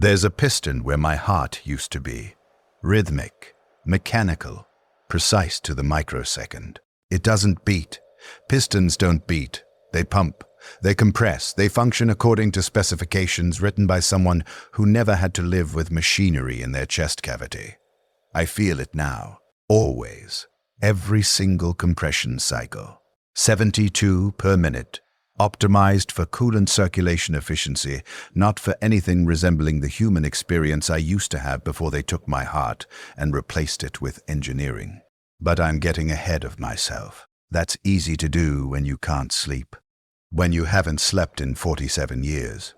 There's a piston where my heart used to be. Rhythmic, mechanical, precise to the microsecond. It doesn't beat. Pistons don't beat. They pump. They compress. They function according to specifications written by someone who never had to live with machinery in their chest cavity. I feel it now. Always. Every single compression cycle. 72 per minute. Optimized for coolant circulation efficiency, not for anything resembling the human experience I used to have before they took my heart and replaced it with engineering. But I'm getting ahead of myself. That's easy to do when you can't sleep. When you haven't slept in 47 years.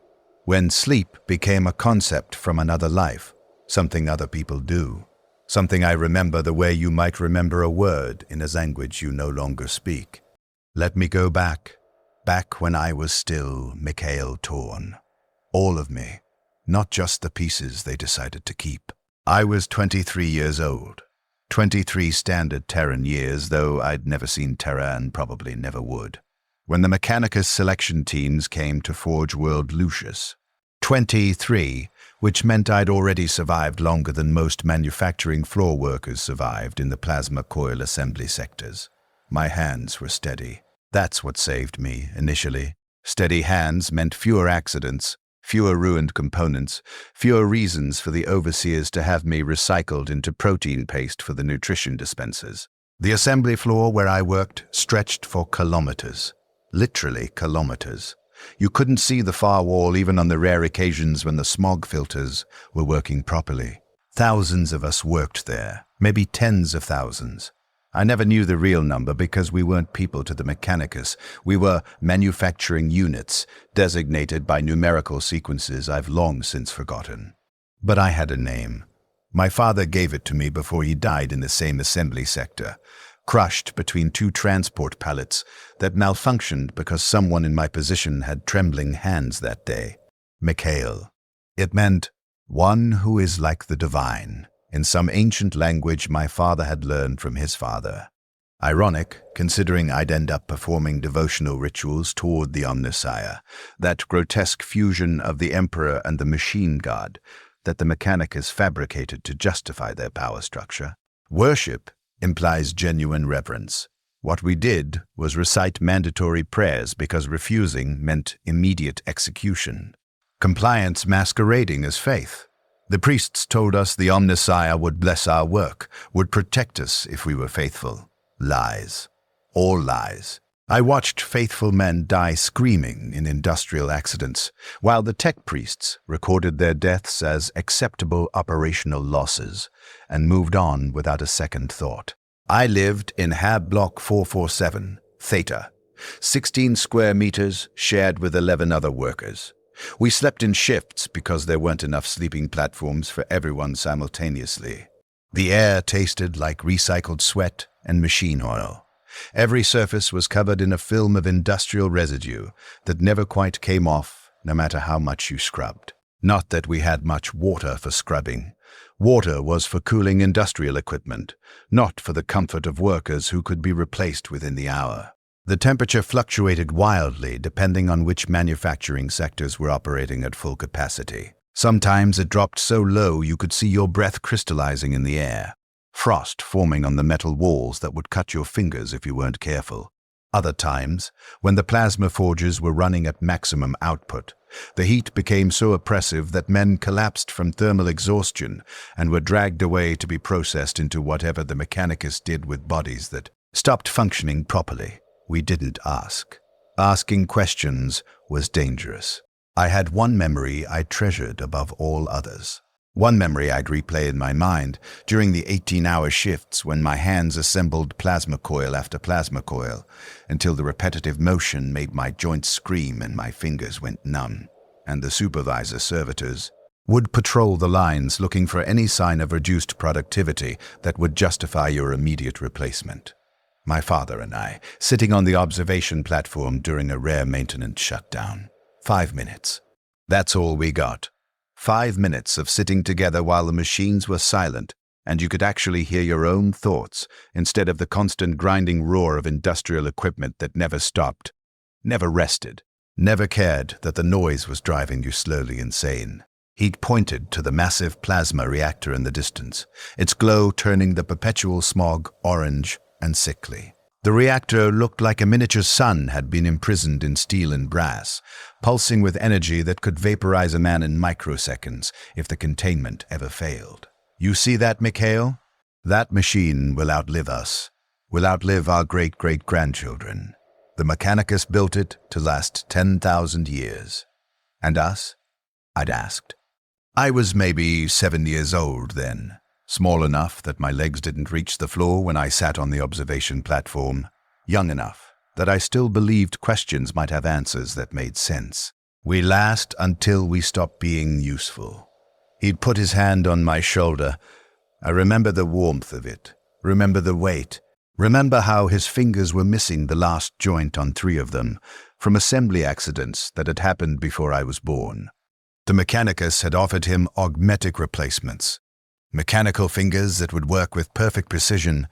When sleep became a concept from another life, something other people do. Something I remember the way you might remember a word in a language you no longer speak. Let me go back when I was still Mikhail Torn. All of me, not just the pieces they decided to keep. I was 23 years old. 23 standard Terran years, though I'd never seen Terra and probably never would. When the Mechanicus selection teams came to Forge World Lucius. 23, which meant I'd already survived longer than most manufacturing floor workers survived in the plasma coil assembly sectors. My hands were steady. That's what saved me, initially. Steady hands meant fewer accidents, fewer ruined components, fewer reasons for the overseers to have me recycled into protein paste for the nutrition dispensers. The assembly floor where I worked stretched for kilometers. Literally kilometers. You couldn't see the far wall even on the rare occasions when the smog filters were working properly. Thousands of us worked there, maybe tens of thousands. I never knew the real number because we weren't people to the Mechanicus. We were manufacturing units, designated by numerical sequences I've long since forgotten. But I had a name. My father gave it to me before he died in the same assembly sector, crushed between two transport pallets that malfunctioned because someone in my position had trembling hands that day. Mikhail. It meant one who is like the divine, in some ancient language my father had learned from his father. Ironic, considering I'd end up performing devotional rituals toward the Omnissiah, that grotesque fusion of the Emperor and the machine god that the Mechanicus fabricated to justify their power structure. Worship implies genuine reverence. What we did was recite mandatory prayers because refusing meant immediate execution. Compliance masquerading as faith. The priests told us the Omnissiah would bless our work, would protect us if we were faithful. Lies. All lies. I watched faithful men die screaming in industrial accidents, while the tech priests recorded their deaths as acceptable operational losses and moved on without a second thought. I lived in Hab Block 447, Theta, 16 square meters shared with 11 other workers. We slept in shifts because there weren't enough sleeping platforms for everyone simultaneously. The air tasted like recycled sweat and machine oil. Every surface was covered in a film of industrial residue that never quite came off, no matter how much you scrubbed. Not that we had much water for scrubbing. Water was for cooling industrial equipment, not for the comfort of workers who could be replaced within the hour. The temperature fluctuated wildly depending on which manufacturing sectors were operating at full capacity. Sometimes it dropped so low you could see your breath crystallizing in the air, frost forming on the metal walls that would cut your fingers if you weren't careful. Other times, when the plasma forges were running at maximum output, the heat became so oppressive that men collapsed from thermal exhaustion and were dragged away to be processed into whatever the Mechanicus did with bodies that stopped functioning properly. We didn't ask. Asking questions was dangerous. I had one memory I treasured above all others. One memory I'd replay in my mind during the 18-hour shifts when my hands assembled plasma coil after plasma coil until the repetitive motion made my joints scream and my fingers went numb. And the supervisor servitors would patrol the lines looking for any sign of reduced productivity that would justify your immediate replacement. My father and I, sitting on the observation platform during a rare maintenance shutdown. 5 minutes. That's all we got. 5 minutes of sitting together while the machines were silent, and you could actually hear your own thoughts instead of the constant grinding roar of industrial equipment that never stopped, never rested, never cared that the noise was driving you slowly insane. He'd pointed to the massive plasma reactor in the distance, its glow turning the perpetual smog orange and sickly. The reactor looked like a miniature sun had been imprisoned in steel and brass, pulsing with energy that could vaporize a man in microseconds if the containment ever failed. You see that, Mikhail? That machine will outlive us, will outlive our great-great-grandchildren. The Mechanicus built it to last 10,000 years. And us? I'd asked. I was maybe 7 years old then, small enough that my legs didn't reach the floor when I sat on the observation platform, young enough that I still believed questions might have answers that made sense. We last until we stop being useful. He'd put his hand on my shoulder. I remember the warmth of it, remember the weight, remember how his fingers were missing the last joint on 3 of them from assembly accidents that had happened before I was born. The Mechanicus had offered him augmetic replacements, mechanical fingers that would work with perfect precision,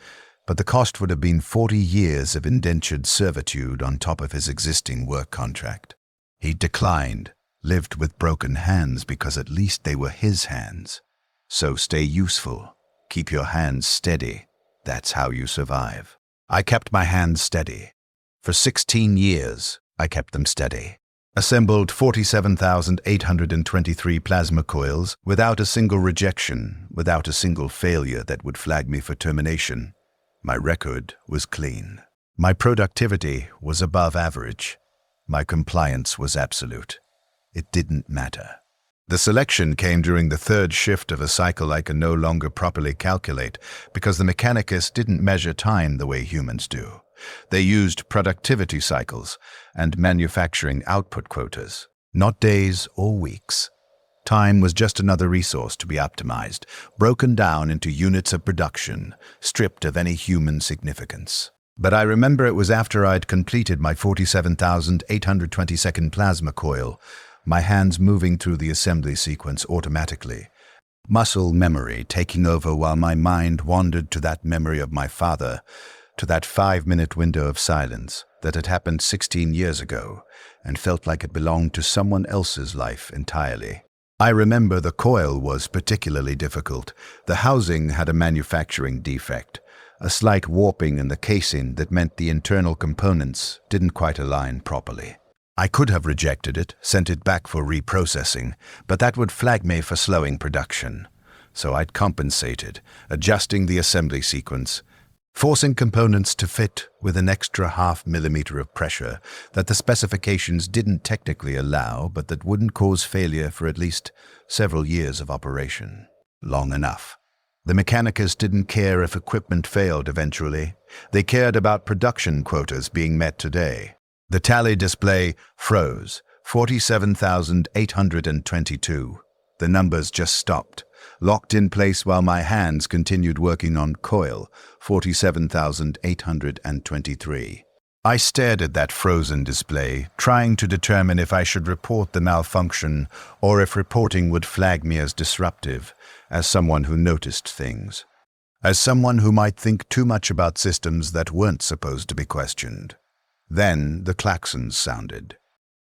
but the cost would have been 40 years of indentured servitude on top of his existing work contract. He declined, lived with broken hands because at least they were his hands. So stay useful, keep your hands steady, that's how you survive. I kept my hands steady. For 16 years, I kept them steady. Assembled 47,823 plasma coils without a single rejection, without a single failure that would flag me for termination. My record was clean. My productivity was above average. My compliance was absolute. It didn't matter. The selection came during the 3rd shift of a cycle I can no longer properly calculate because the Mechanicus didn't measure time the way humans do. They used productivity cycles and manufacturing output quotas, not days or weeks. Time was just another resource to be optimized, broken down into units of production, stripped of any human significance. But I remember it was after I'd completed my 47,822nd plasma coil, my hands moving through the assembly sequence automatically, muscle memory taking over while my mind wandered to that memory of my father, to that 5-minute window of silence that had happened 16 years ago and felt like it belonged to someone else's life entirely. I remember the coil was particularly difficult. The housing had a manufacturing defect, a slight warping in the casing that meant the internal components didn't quite align properly. I could have rejected it, sent it back for reprocessing, but that would flag me for slowing production. So I'd compensated, adjusting the assembly sequence, forcing components to fit with an extra 0.5 millimeter of pressure that the specifications didn't technically allow, but that wouldn't cause failure for at least several years of operation. Long enough. The Mechanicus didn't care if equipment failed eventually. They cared about production quotas being met today. The tally display froze, 47,822. The numbers just stopped, locked in place while my hands continued working on coil, 47,823. I stared at that frozen display, trying to determine if I should report the malfunction or if reporting would flag me as disruptive, as someone who noticed things, as someone who might think too much about systems that weren't supposed to be questioned. Then the klaxons sounded.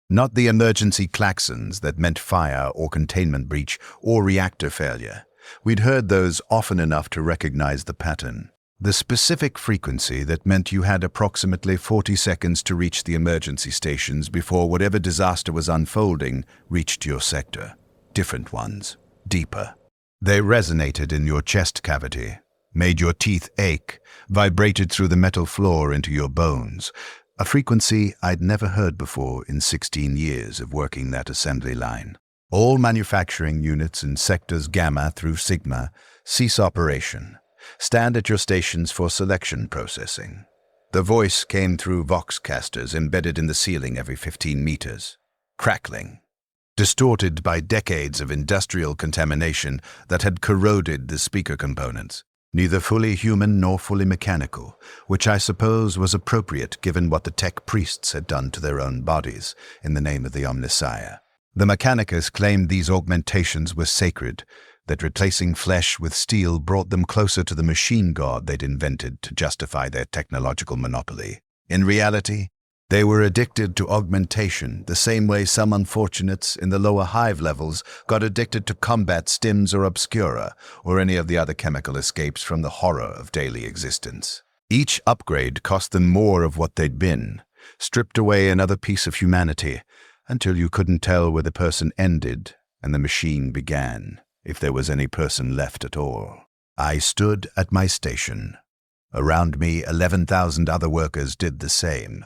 Not the emergency klaxons that meant fire or containment breach or reactor failure. We'd heard those often enough to recognize the pattern. The specific frequency that meant you had approximately 40 seconds to reach the emergency stations before whatever disaster was unfolding reached your sector. Different ones, deeper. They resonated in your chest cavity, made your teeth ache, vibrated through the metal floor into your bones. A frequency I'd never heard before in 16 years of working that assembly line. All manufacturing units in sectors Gamma through Sigma cease operation. Stand at your stations for selection processing. The voice came through voxcasters embedded in the ceiling every 15 meters. Crackling. Distorted by decades of industrial contamination that had corroded the speaker components. Neither fully human nor fully mechanical, which I suppose was appropriate given what the tech priests had done to their own bodies in the name of the Omnissiah. The Mechanicus claimed these augmentations were sacred, that replacing flesh with steel brought them closer to the machine god they'd invented to justify their technological monopoly. In reality, They were addicted to augmentation, the same way some unfortunates in the lower hive levels got addicted to combat stims or obscura, or any of the other chemical escapes from the horror of daily existence. Each upgrade cost them more of what they'd been, stripped away another piece of humanity, until you couldn't tell where the person ended and the machine began, if there was any person left at all. I stood at my station. Around me, 11,000 other workers did the same.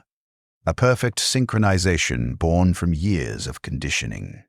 A perfect synchronization born from years of conditioning.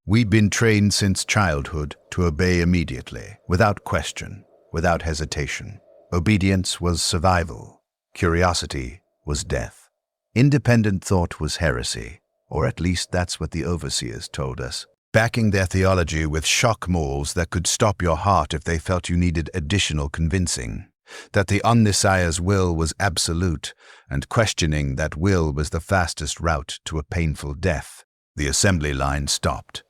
We'd been trained since childhood to obey immediately, without question, without hesitation. Obedience was survival. Curiosity was death. Independent thought was heresy, or at least that's what the overseers told us, backing their theology with shock mauls that could stop your heart if they felt you needed additional convincing. That the Omnissiah's will was absolute, and questioning that will was the fastest route to a painful death. The assembly line stopped.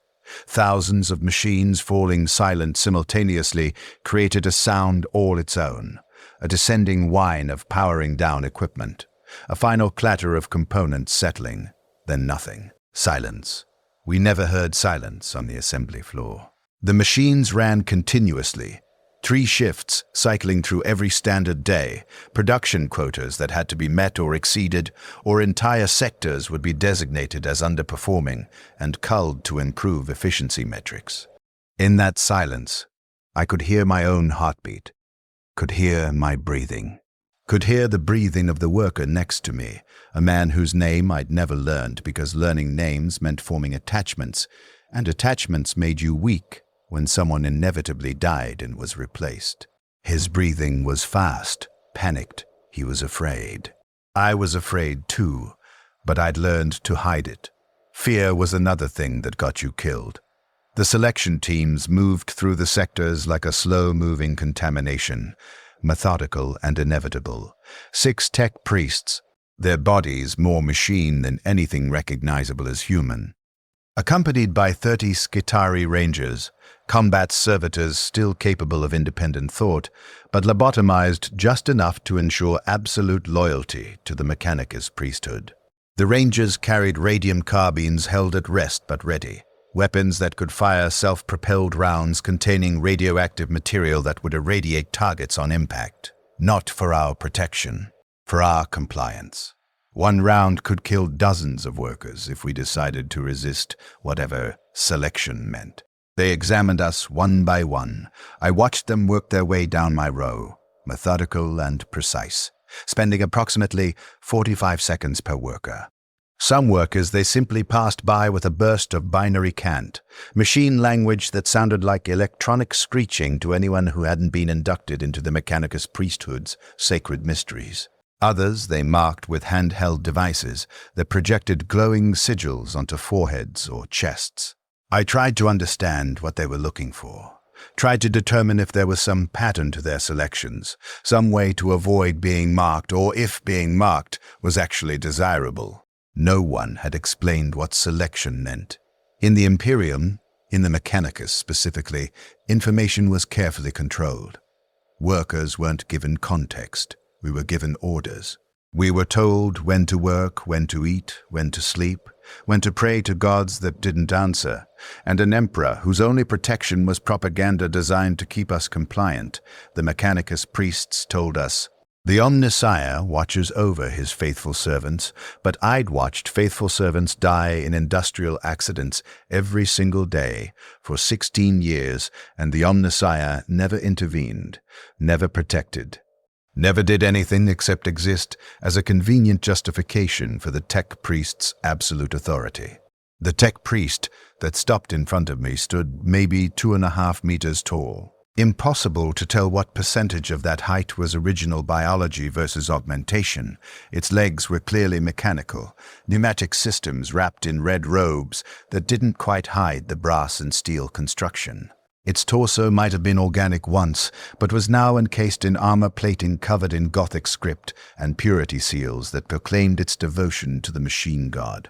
Thousands of machines falling silent simultaneously created a sound all its own, a descending whine of powering down equipment, a final clatter of components settling, then nothing. Silence. We never heard silence on the assembly floor. The machines ran continuously, 3 shifts cycling through every standard day, production quotas that had to be met or exceeded, or entire sectors would be designated as underperforming and culled to improve efficiency metrics. In that silence, I could hear my own heartbeat, could hear my breathing, could hear the breathing of the worker next to me, a man whose name I'd never learned because learning names meant forming attachments, and attachments made you weak when someone inevitably died and was replaced. His breathing was fast, panicked. He was afraid. I was afraid too, but I'd learned to hide it. Fear was another thing that got you killed. The selection teams moved through the sectors like a slow-moving contamination, methodical and inevitable. 6 tech priests, their bodies more machine than anything recognizable as human. Accompanied by 30 Skitari rangers, combat servitors still capable of independent thought, but lobotomized just enough to ensure absolute loyalty to the Mechanicus priesthood. The rangers carried radium carbines held at rest but ready, weapons that could fire self-propelled rounds containing radioactive material that would irradiate targets on impact. Not for our protection, for our compliance. 1 round could kill dozens of workers if we decided to resist whatever selection meant. They examined us one by one. I watched them work their way down my row, methodical and precise, spending approximately 45 seconds per worker. Some workers they simply passed by with a burst of binary cant, machine language that sounded like electronic screeching to anyone who hadn't been inducted into the Mechanicus priesthood's sacred mysteries. Others they marked with handheld devices that projected glowing sigils onto foreheads or chests. I tried to understand what they were looking for, tried to determine if there was some pattern to their selections, some way to avoid being marked, or if being marked was actually desirable. No one had explained what selection meant. In the Imperium, in the Mechanicus specifically, information was carefully controlled. Workers weren't given context. We were given orders. We were told when to work, when to eat, when to sleep, when to pray to gods that didn't answer, and an emperor whose only protection was propaganda designed to keep us compliant. The Mechanicus priests told us, "The Omnissiah watches over his faithful servants, but I'd watched faithful servants die in industrial accidents every single day for 16 years, and the Omnissiah never intervened, never protected. Never did anything except exist as a convenient justification for the tech priest's absolute authority." The tech priest that stopped in front of me stood maybe 2.5 meters tall. Impossible to tell what percentage of that height was original biology versus augmentation. Its legs were clearly mechanical, pneumatic systems wrapped in red robes that didn't quite hide the brass and steel construction. Its torso might have been organic once, but was now encased in armor plating covered in Gothic script and purity seals that proclaimed its devotion to the machine god.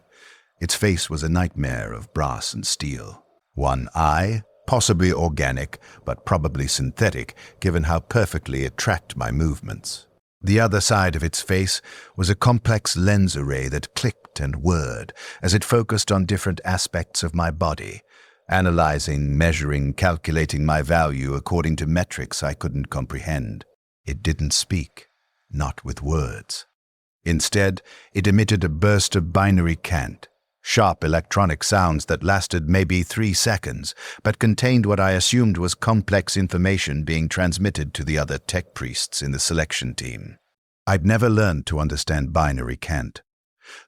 Its face was a nightmare of brass and steel. 1 eye, possibly organic, but probably synthetic, given how perfectly it tracked my movements. The other side of its face was a complex lens array that clicked and whirred as it focused on different aspects of my body, analyzing, measuring, calculating my value according to metrics I couldn't comprehend. It didn't speak, not with words. Instead, it emitted a burst of binary cant, sharp electronic sounds that lasted maybe 3 seconds, but contained what I assumed was complex information being transmitted to the other tech priests in the selection team. I'd never learned to understand binary cant.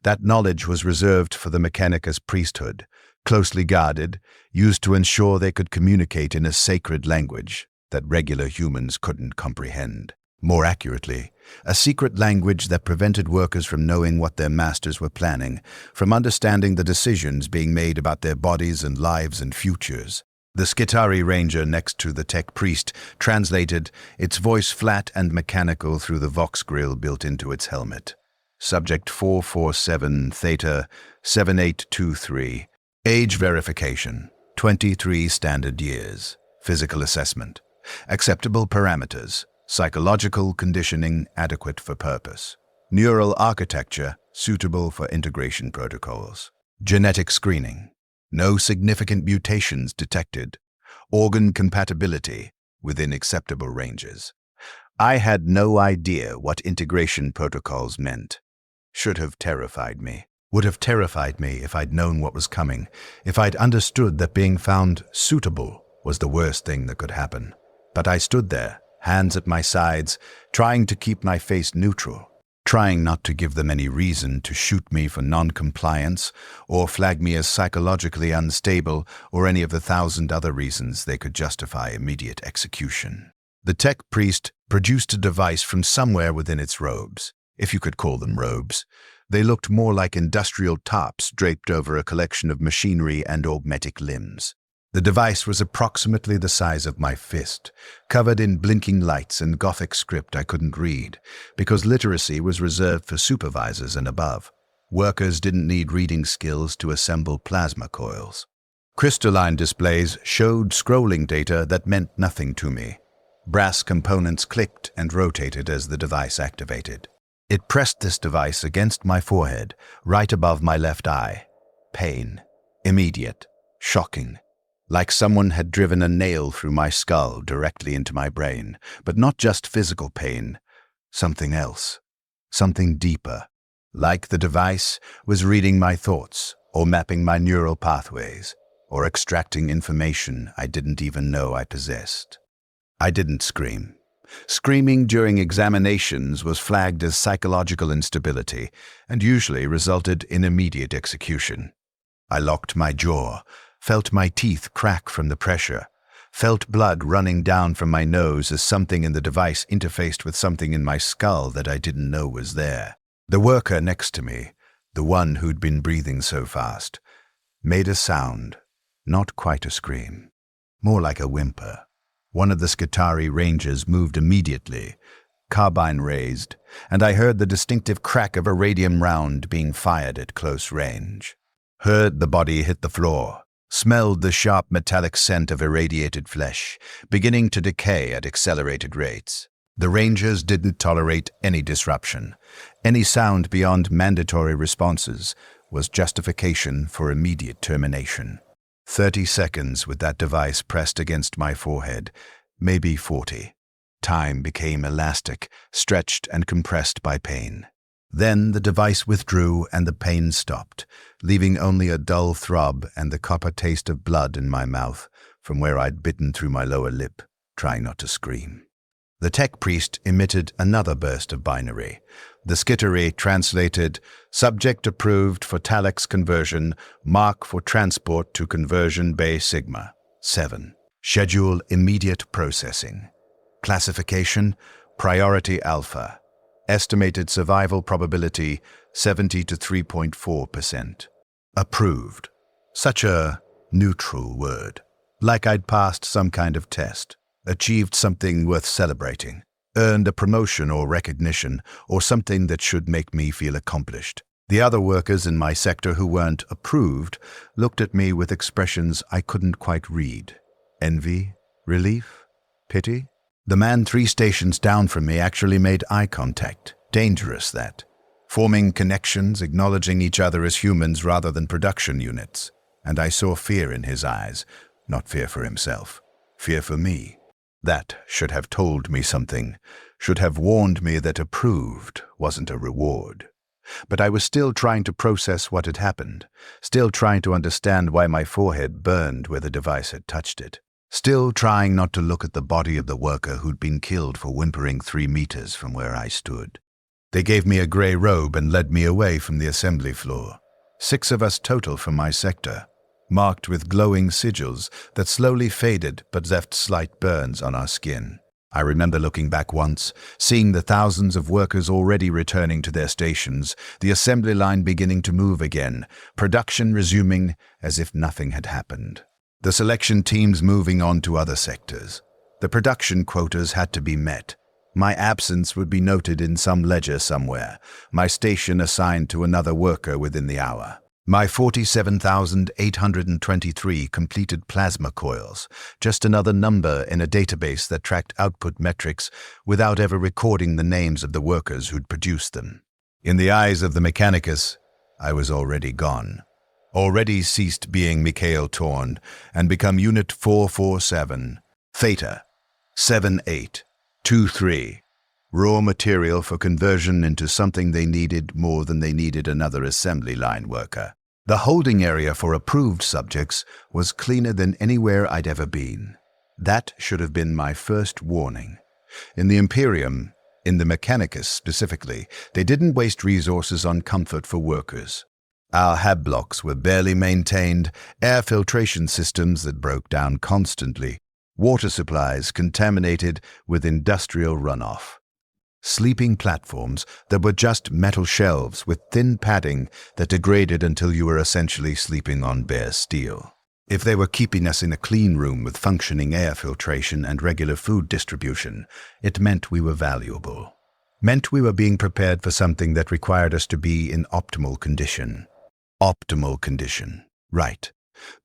That knowledge was reserved for the Mechanicus priesthood, closely guarded, used to ensure they could communicate in a sacred language that regular humans couldn't comprehend. More accurately, a secret language that prevented workers from knowing what their masters were planning, from understanding the decisions being made about their bodies and lives and futures. The Skitari ranger next to the tech priest translated, its voice flat and mechanical through the Vox grill built into its helmet. Subject 447 Theta 7823. Age verification, 23 standard years. Physical assessment. Acceptable parameters. Psychological conditioning adequate for purpose. Neural architecture suitable for integration protocols. Genetic screening. No significant mutations detected. Organ compatibility within acceptable ranges. I had no idea what integration protocols meant. Should have terrified me. Would have terrified me if I'd known what was coming, if I'd understood that being found suitable was the worst thing that could happen. But I stood there, hands at my sides, trying to keep my face neutral, trying not to give them any reason to shoot me for non-compliance or flag me as psychologically unstable or any of the 1,000 other reasons they could justify immediate execution. The tech priest produced a device from somewhere within its robes, if you could call them robes. They looked more like industrial tops draped over a collection of machinery and augmetic limbs. The device was approximately the size of my fist, covered in blinking lights and Gothic script I couldn't read, because literacy was reserved for supervisors and above. Workers didn't need reading skills to assemble plasma coils. Crystalline displays showed scrolling data that meant nothing to me. Brass components clicked and rotated as the device activated. It pressed this device against my forehead, right above my left eye. Pain. Immediate. Shocking. Like someone had driven a nail through my skull directly into my brain, but not just physical pain. Something else. Something deeper. Like the device was reading my thoughts, or mapping my neural pathways, or extracting information I didn't even know I possessed. I didn't scream. Screaming during examinations was flagged as psychological instability and usually resulted in immediate execution. I locked my jaw, felt my teeth crack from the pressure, felt blood running down from my nose as something in the device interfaced with something in my skull that I didn't know was there. The worker next to me, the one who'd been breathing so fast, made a sound, not quite a scream, more like a whimper. One of the Skitari rangers moved immediately, carbine raised, and I heard the distinctive crack of a radium round being fired at close range. Heard the body hit the floor, smelled the sharp metallic scent of irradiated flesh, beginning to decay at accelerated rates. The rangers didn't tolerate any disruption. Any sound beyond mandatory responses was justification for immediate termination. 30 seconds with that device pressed against my forehead, maybe 40. Time became elastic, stretched and compressed by pain. Then the device withdrew and the pain stopped, leaving only a dull throb and the copper taste of blood in my mouth from where I'd bitten through my lower lip, trying not to scream. The tech priest emitted another burst of binary. The Skitari translated, subject approved for Thallax conversion, mark for transport to conversion bay sigma. 7. Schedule immediate processing. Classification, priority alpha. Estimated survival probability, 70 to 3.4%. Approved. Such a neutral word. Like I'd passed some kind of test. Achieved something worth celebrating, earned a promotion or recognition, or something that should make me feel accomplished. The other workers in my sector who weren't approved looked at me with expressions I couldn't quite read. Envy? Relief? Pity? The man 3 stations down from me actually made eye contact. Dangerous, that. Forming connections, acknowledging each other as humans rather than production units. And I saw fear in his eyes, not fear for himself, fear for me. That should have told me something, should have warned me that approved wasn't a reward. But I was still trying to process what had happened, still trying to understand why my forehead burned where the device had touched it, still trying not to look at the body of the worker who'd been killed for whimpering 3 meters from where I stood. They gave me a grey robe and led me away from the assembly floor. 6 of us total from my sector, marked with glowing sigils that slowly faded but left slight burns on our skin. I remember looking back once, seeing the thousands of workers already returning to their stations, the assembly line beginning to move again, production resuming as if nothing had happened. The selection teams moving on to other sectors. The production quotas had to be met. My absence would be noted in some ledger somewhere, my station assigned to another worker within the hour. My 47,823 completed plasma coils, just another number in a database that tracked output metrics without ever recording the names of the workers who'd produced them. In the eyes of the Mechanicus, I was already gone. Already ceased being Mikhail Torn and become Unit 447, Theta 7823. Raw material for conversion into something they needed more than they needed another assembly line worker. The holding area for approved subjects was cleaner than anywhere I'd ever been. That should have been my first warning. In the Imperium, in the Mechanicus specifically, they didn't waste resources on comfort for workers. Our hab blocks were barely maintained, air filtration systems that broke down constantly, water supplies contaminated with industrial runoff. Sleeping platforms that were just metal shelves with thin padding that degraded until you were essentially sleeping on bare steel. If they were keeping us in a clean room with functioning air filtration and regular food distribution, it meant we were valuable. Meant we were being prepared for something that required us to be in optimal condition. Optimal condition. Right.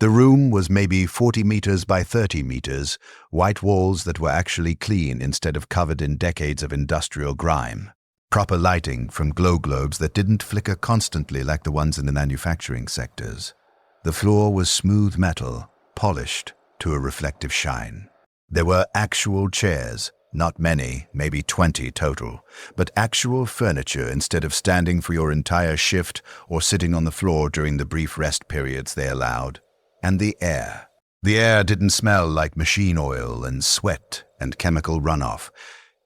The room was maybe 40 meters by 30 meters, white walls that were actually clean instead of covered in decades of industrial grime. Proper lighting from glow globes that didn't flicker constantly like the ones in the manufacturing sectors. The floor was smooth metal, polished to a reflective shine. There were actual chairs, not many, maybe 20 total, but actual furniture instead of standing for your entire shift or sitting on the floor during the brief rest periods they allowed. And the air. The air didn't smell like machine oil and sweat and chemical runoff.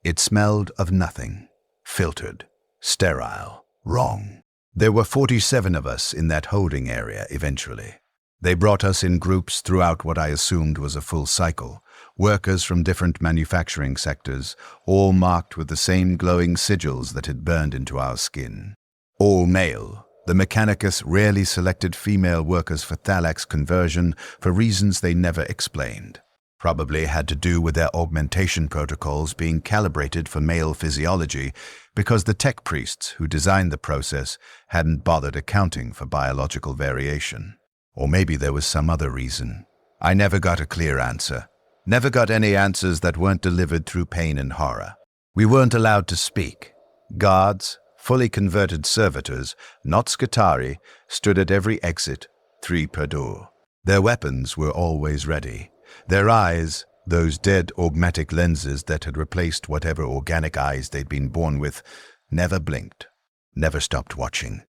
It smelled of nothing. Filtered. Sterile. Wrong. There were 47 of us in that holding area eventually. They brought us in groups throughout what I assumed was a full cycle. Workers from different manufacturing sectors, all marked with the same glowing sigils that had burned into our skin. All male. The Mechanicus rarely selected female workers for Thallax conversion for reasons they never explained. Probably had to do with their augmentation protocols being calibrated for male physiology because the tech priests who designed the process hadn't bothered accounting for biological variation. Or maybe there was some other reason. I never got a clear answer. Never got any answers that weren't delivered through pain and horror. We weren't allowed to speak. Guards, fully converted servitors, not Scutari, stood at every exit, 3 per door. Their weapons were always ready. Their eyes, those dead augmatic lenses that had replaced whatever organic eyes they'd been born with, never blinked, never stopped watching.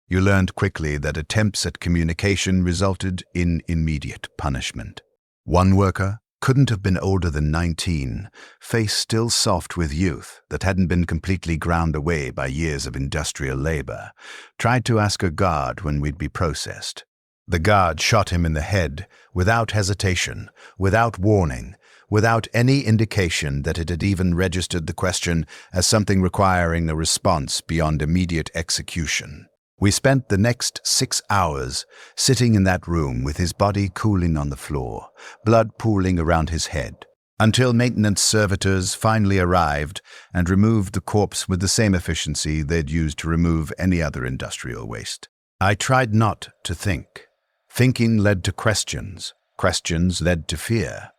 You learned quickly that attempts at communication resulted in immediate punishment. One worker couldn't have been older than 19, face still soft with youth that hadn't been completely ground away by years of industrial labor, tried to ask a guard when we'd be processed. The guard shot him in the head, without hesitation, without warning, without any indication that it had even registered the question as something requiring a response beyond immediate execution. We spent the next 6 hours sitting in that room with his body cooling on the floor, blood pooling around his head, until maintenance servitors finally arrived and removed the corpse with the same efficiency they'd used to remove any other industrial waste. I tried not to think. Thinking led to questions. Questions led to fear.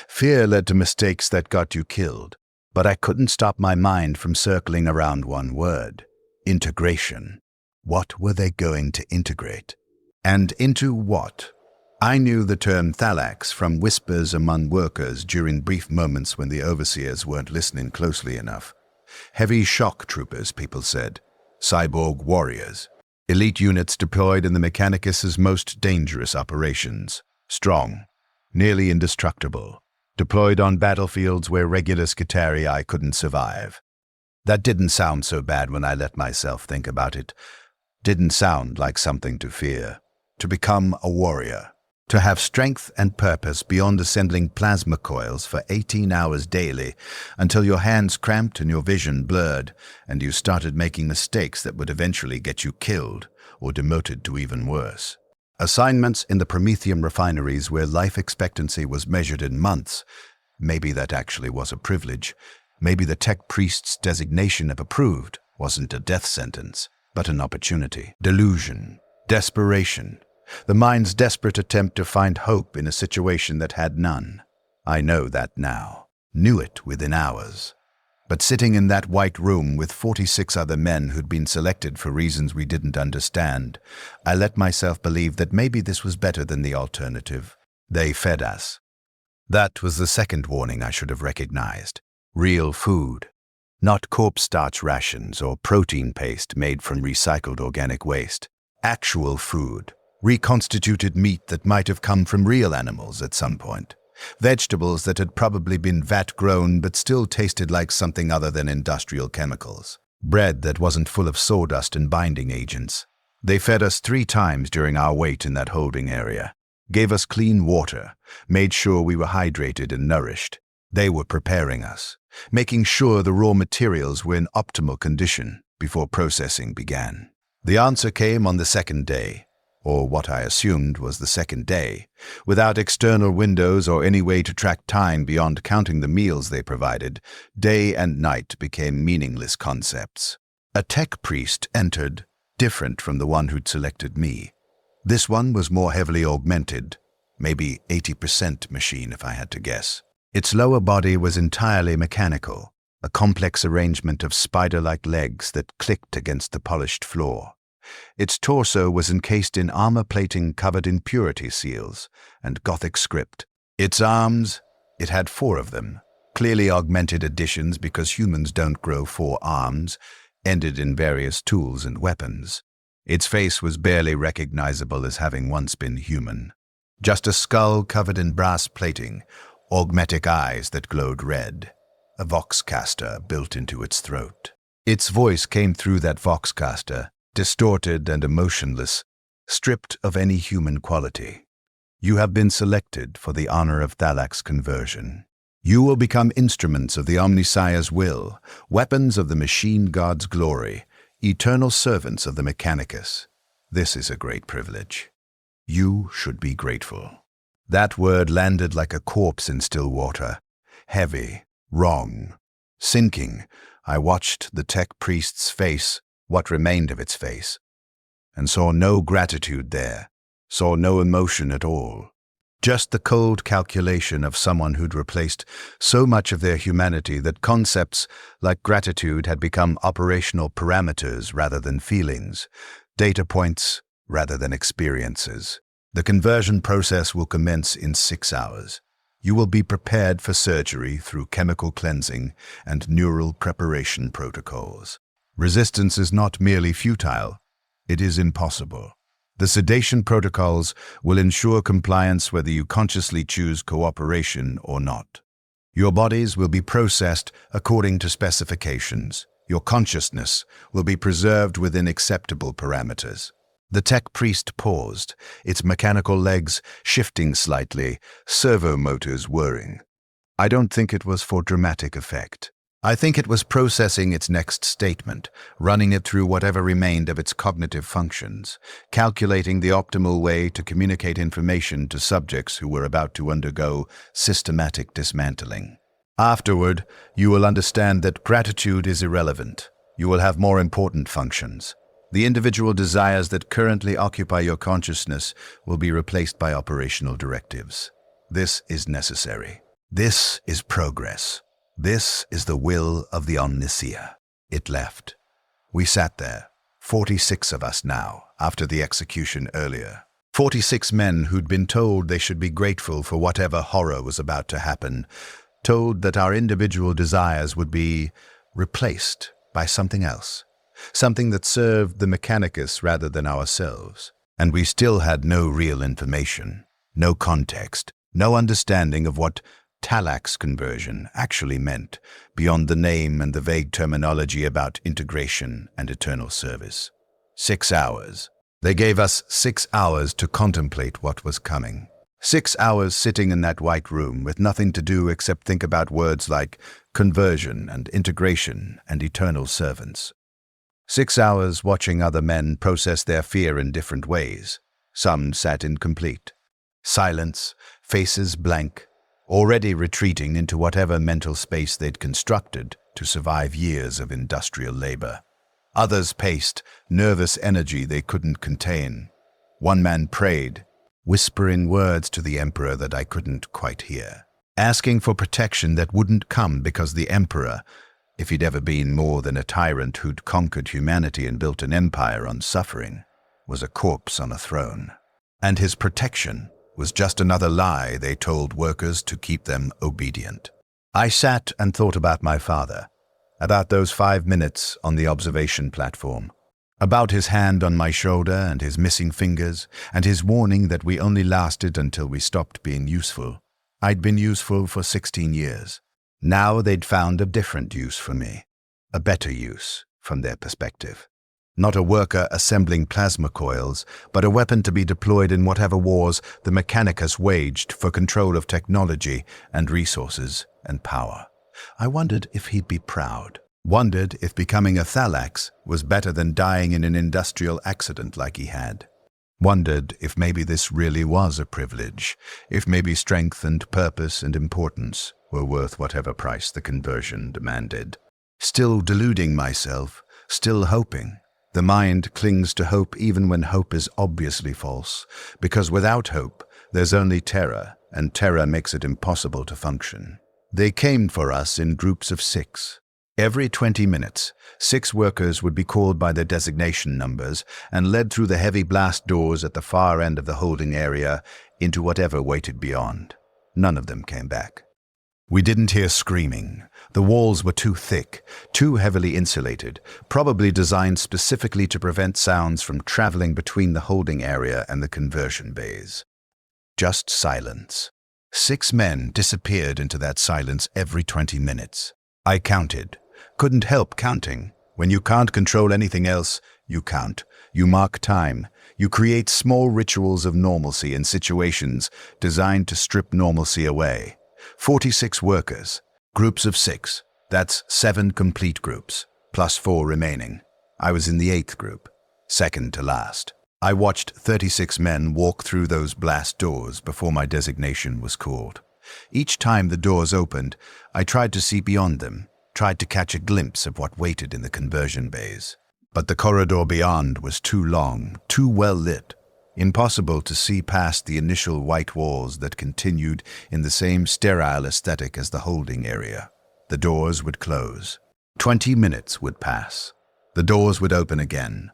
Fear led to mistakes that got you killed. But I couldn't stop my mind from circling around one word: integration. What were they going to integrate? And into what? I knew the term Thallax from whispers among workers during brief moments when the overseers weren't listening closely enough. Heavy shock troopers, people said. Cyborg warriors. Elite units deployed in the Mechanicus's most dangerous operations. Strong. Nearly indestructible. Deployed on battlefields where regular Skitarii couldn't survive. That didn't sound so bad when I let myself think about it. Didn't sound like something to fear. To become a warrior. To have strength and purpose beyond assembling plasma coils for 18 hours daily until your hands cramped and your vision blurred and you started making mistakes that would eventually get you killed or demoted to even worse. Assignments in the Prometheum refineries where life expectancy was measured in months. Maybe that actually was a privilege. Maybe the tech priest's designation of approved wasn't a death sentence, but an opportunity. Delusion. Desperation. The mind's desperate attempt to find hope in a situation that had none. I know that now. Knew it within hours. But sitting in that white room with 46 other men who'd been selected for reasons we didn't understand, I let myself believe that maybe this was better than the alternative. They fed us. That was the second warning I should have recognized. Real food. Not corpse starch rations or protein paste made from recycled organic waste. Actual food. Reconstituted meat that might have come from real animals at some point. Vegetables that had probably been vat-grown but still tasted like something other than industrial chemicals. Bread that wasn't full of sawdust and binding agents. They fed us 3 times during our wait in that holding area. Gave us clean water. Made sure we were hydrated and nourished. They were preparing us. Making sure the raw materials were in optimal condition before processing began. The answer came on the second day. Or what I assumed was the second day, without external windows or any way to track time beyond counting the meals they provided. Day and night became meaningless concepts. A tech priest entered, different from the one who'd selected me. This one was more heavily augmented, maybe 80% machine if I had to guess. Its lower body was entirely mechanical, a complex arrangement of spider-like legs that clicked against the polished floor. Its torso was encased in armor plating covered in purity seals and Gothic script. Its arms, it had 4 of them, clearly augmented additions because humans don't grow 4 arms, ended in various tools and weapons. Its face was barely recognizable as having once been human. Just a skull covered in brass plating, augmetic eyes that glowed red, a voxcaster built into its throat. Its voice came through that voxcaster, distorted and emotionless, stripped of any human quality. You have been selected for the honor of Thallax conversion. You will become instruments of the Omnissiah's will, weapons of the machine god's glory, eternal servants of the Mechanicus. This is a great privilege. You should be grateful. That word landed like a corpse in still water. Heavy, wrong, sinking. I watched the tech priest's face, what remained of its face, and saw no gratitude there, saw no emotion at all. Just the cold calculation of someone who'd replaced so much of their humanity that concepts like gratitude had become operational parameters rather than feelings, data points rather than experiences. The conversion process will commence in 6 hours. You will be prepared for surgery through chemical cleansing and neural preparation protocols. Resistance is not merely futile, it is impossible. The sedation protocols will ensure compliance whether you consciously choose cooperation or not. Your bodies will be processed according to specifications. Your consciousness will be preserved within acceptable parameters. The tech priest paused, its mechanical legs shifting slightly, servo motors whirring. I don't think it was for dramatic effect. I think it was processing its next statement, running it through whatever remained of its cognitive functions, calculating the optimal way to communicate information to subjects who were about to undergo systematic dismantling. Afterward, you will understand that gratitude is irrelevant. You will have more important functions. The individual desires that currently occupy your consciousness will be replaced by operational directives. This is necessary. This is progress. This is the will of the Omniseer. It left. We sat there, 46 of us now, after the execution earlier. 46 men who'd been told they should be grateful for whatever horror was about to happen, told that our individual desires would be replaced by something else, something that served the Mechanicus rather than ourselves. And we still had no real information, no context, no understanding of what Thallax conversion actually meant, beyond the name and the vague terminology about integration and eternal service. 6 hours. They gave us 6 hours to contemplate what was coming. 6 hours sitting in that white room with nothing to do except think about words like conversion and integration and eternal servants. 6 hours watching other men process their fear in different ways. Some sat in complete silence, faces blank, already retreating into whatever mental space they'd constructed to survive years of industrial labor. Others paced, nervous energy they couldn't contain. One man prayed, whispering words to the Emperor that I couldn't quite hear, asking for protection that wouldn't come because the Emperor, if he'd ever been more than a tyrant who'd conquered humanity and built an empire on suffering, was a corpse on a throne. And his protection was just another lie they told workers to keep them obedient. I sat and thought about my father, about those 5 minutes on the observation platform, about his hand on my shoulder and his missing fingers, and his warning that we only lasted until we stopped being useful. I'd been useful for 16 years. Now they'd found a different use for me, a better use from their perspective. Not a worker assembling plasma coils, but a weapon to be deployed in whatever wars the Mechanicus waged for control of technology and resources and power. I wondered if he'd be proud. Wondered if becoming a Thallax was better than dying in an industrial accident like he had. Wondered if maybe this really was a privilege, if maybe strength and purpose and importance were worth whatever price the conversion demanded. Still deluding myself, still hoping. The mind clings to hope even when hope is obviously false, because without hope, there's only terror, and terror makes it impossible to function. They came for us in groups of 6. Every 20 minutes, 6 workers would be called by their designation numbers and led through the heavy blast doors at the far end of the holding area into whatever waited beyond. None of them came back. We didn't hear screaming. The walls were too thick, too heavily insulated, probably designed specifically to prevent sounds from traveling between the holding area and the conversion bays. Just silence. 6 men disappeared into that silence every 20 minutes. I counted. Couldn't help counting. When you can't control anything else, you count. You mark time. You create small rituals of normalcy in situations designed to strip normalcy away. 46 workers. Groups of 6. That's 7 complete groups, plus 4 remaining. I was in the 8th group, second to last. I watched 36 men walk through those blast doors before my designation was called. Each time the doors opened, I tried to see beyond them, tried to catch a glimpse of what waited in the conversion bays. But the corridor beyond was too long, too well lit, impossible to see past the initial white walls that continued in the same sterile aesthetic as the holding area. The doors would close. 20 minutes would pass. The doors would open again.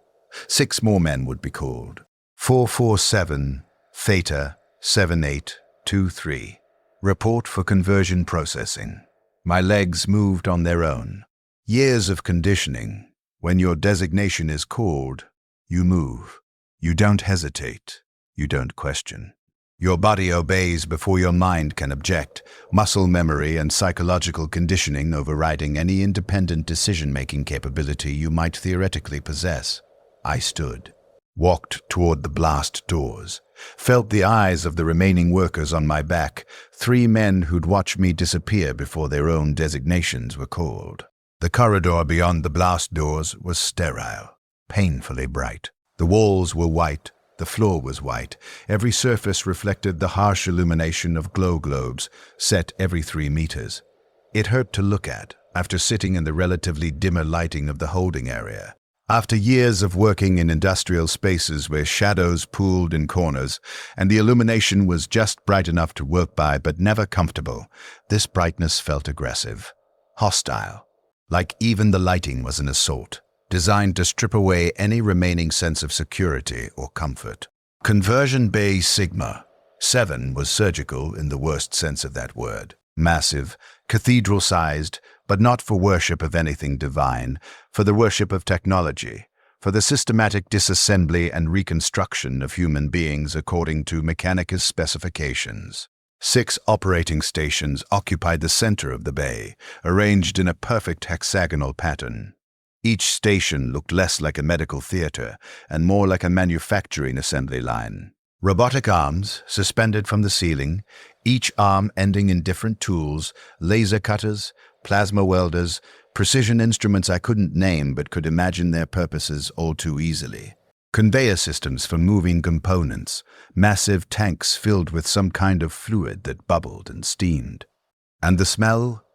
6 more men would be called. 447, Theta, 7823. Report for conversion processing. My legs moved on their own. Years of conditioning. When your designation is called, you move. You don't hesitate. You don't question. Your body obeys before your mind can object, muscle memory and psychological conditioning overriding any independent decision-making capability you might theoretically possess. I stood, walked toward the blast doors, felt the eyes of the remaining workers on my back, 3 men who'd watched me disappear before their own designations were called. The corridor beyond the blast doors was sterile, painfully bright. The walls were white, the floor was white, every surface reflected the harsh illumination of glow globes set every 3 meters. It hurt to look at, after sitting in the relatively dimmer lighting of the holding area. After years of working in industrial spaces where shadows pooled in corners and the illumination was just bright enough to work by but never comfortable, this brightness felt aggressive, hostile, like even the lighting was an assault, designed to strip away any remaining sense of security or comfort. Conversion Bay Sigma 7 was surgical in the worst sense of that word. Massive, cathedral-sized, but not for worship of anything divine, for the worship of technology, for the systematic disassembly and reconstruction of human beings according to Mechanicus specifications. 6 operating stations occupied the center of the bay, arranged in a perfect hexagonal pattern. Each station looked less like a medical theater and more like a manufacturing assembly line. Robotic arms, suspended from the ceiling, each arm ending in different tools, laser cutters, plasma welders, precision instruments I couldn't name but could imagine their purposes all too easily. Conveyor systems for moving components, massive tanks filled with some kind of fluid that bubbled and steamed. And the smell?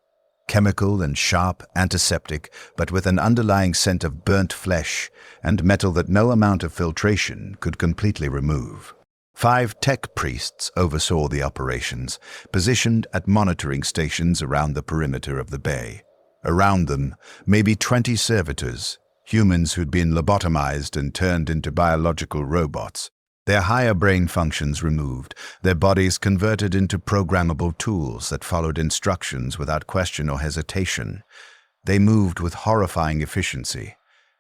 Chemical and sharp, antiseptic, but with an underlying scent of burnt flesh and metal that no amount of filtration could completely remove. 5 tech priests oversaw the operations, positioned at monitoring stations around the perimeter of the bay. Around them, maybe 20 servitors, humans who'd been lobotomized and turned into biological robots. Their higher brain functions removed, their bodies converted into programmable tools that followed instructions without question or hesitation. They moved with horrifying efficiency.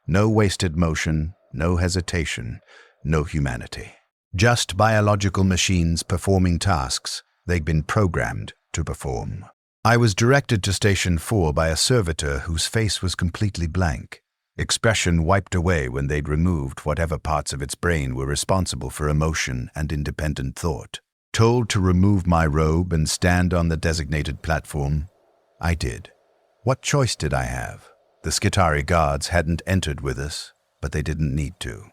No wasted motion, no hesitation, no humanity. Just biological machines performing tasks they'd been programmed to perform. I was directed to Station 4 by a servitor whose face was completely blank, expression wiped away when they'd removed whatever parts of its brain were responsible for emotion and independent thought. Told to remove my robe and stand on the designated platform, I did. What choice did I have? The Skitarii guards hadn't entered with us, but they didn't need to.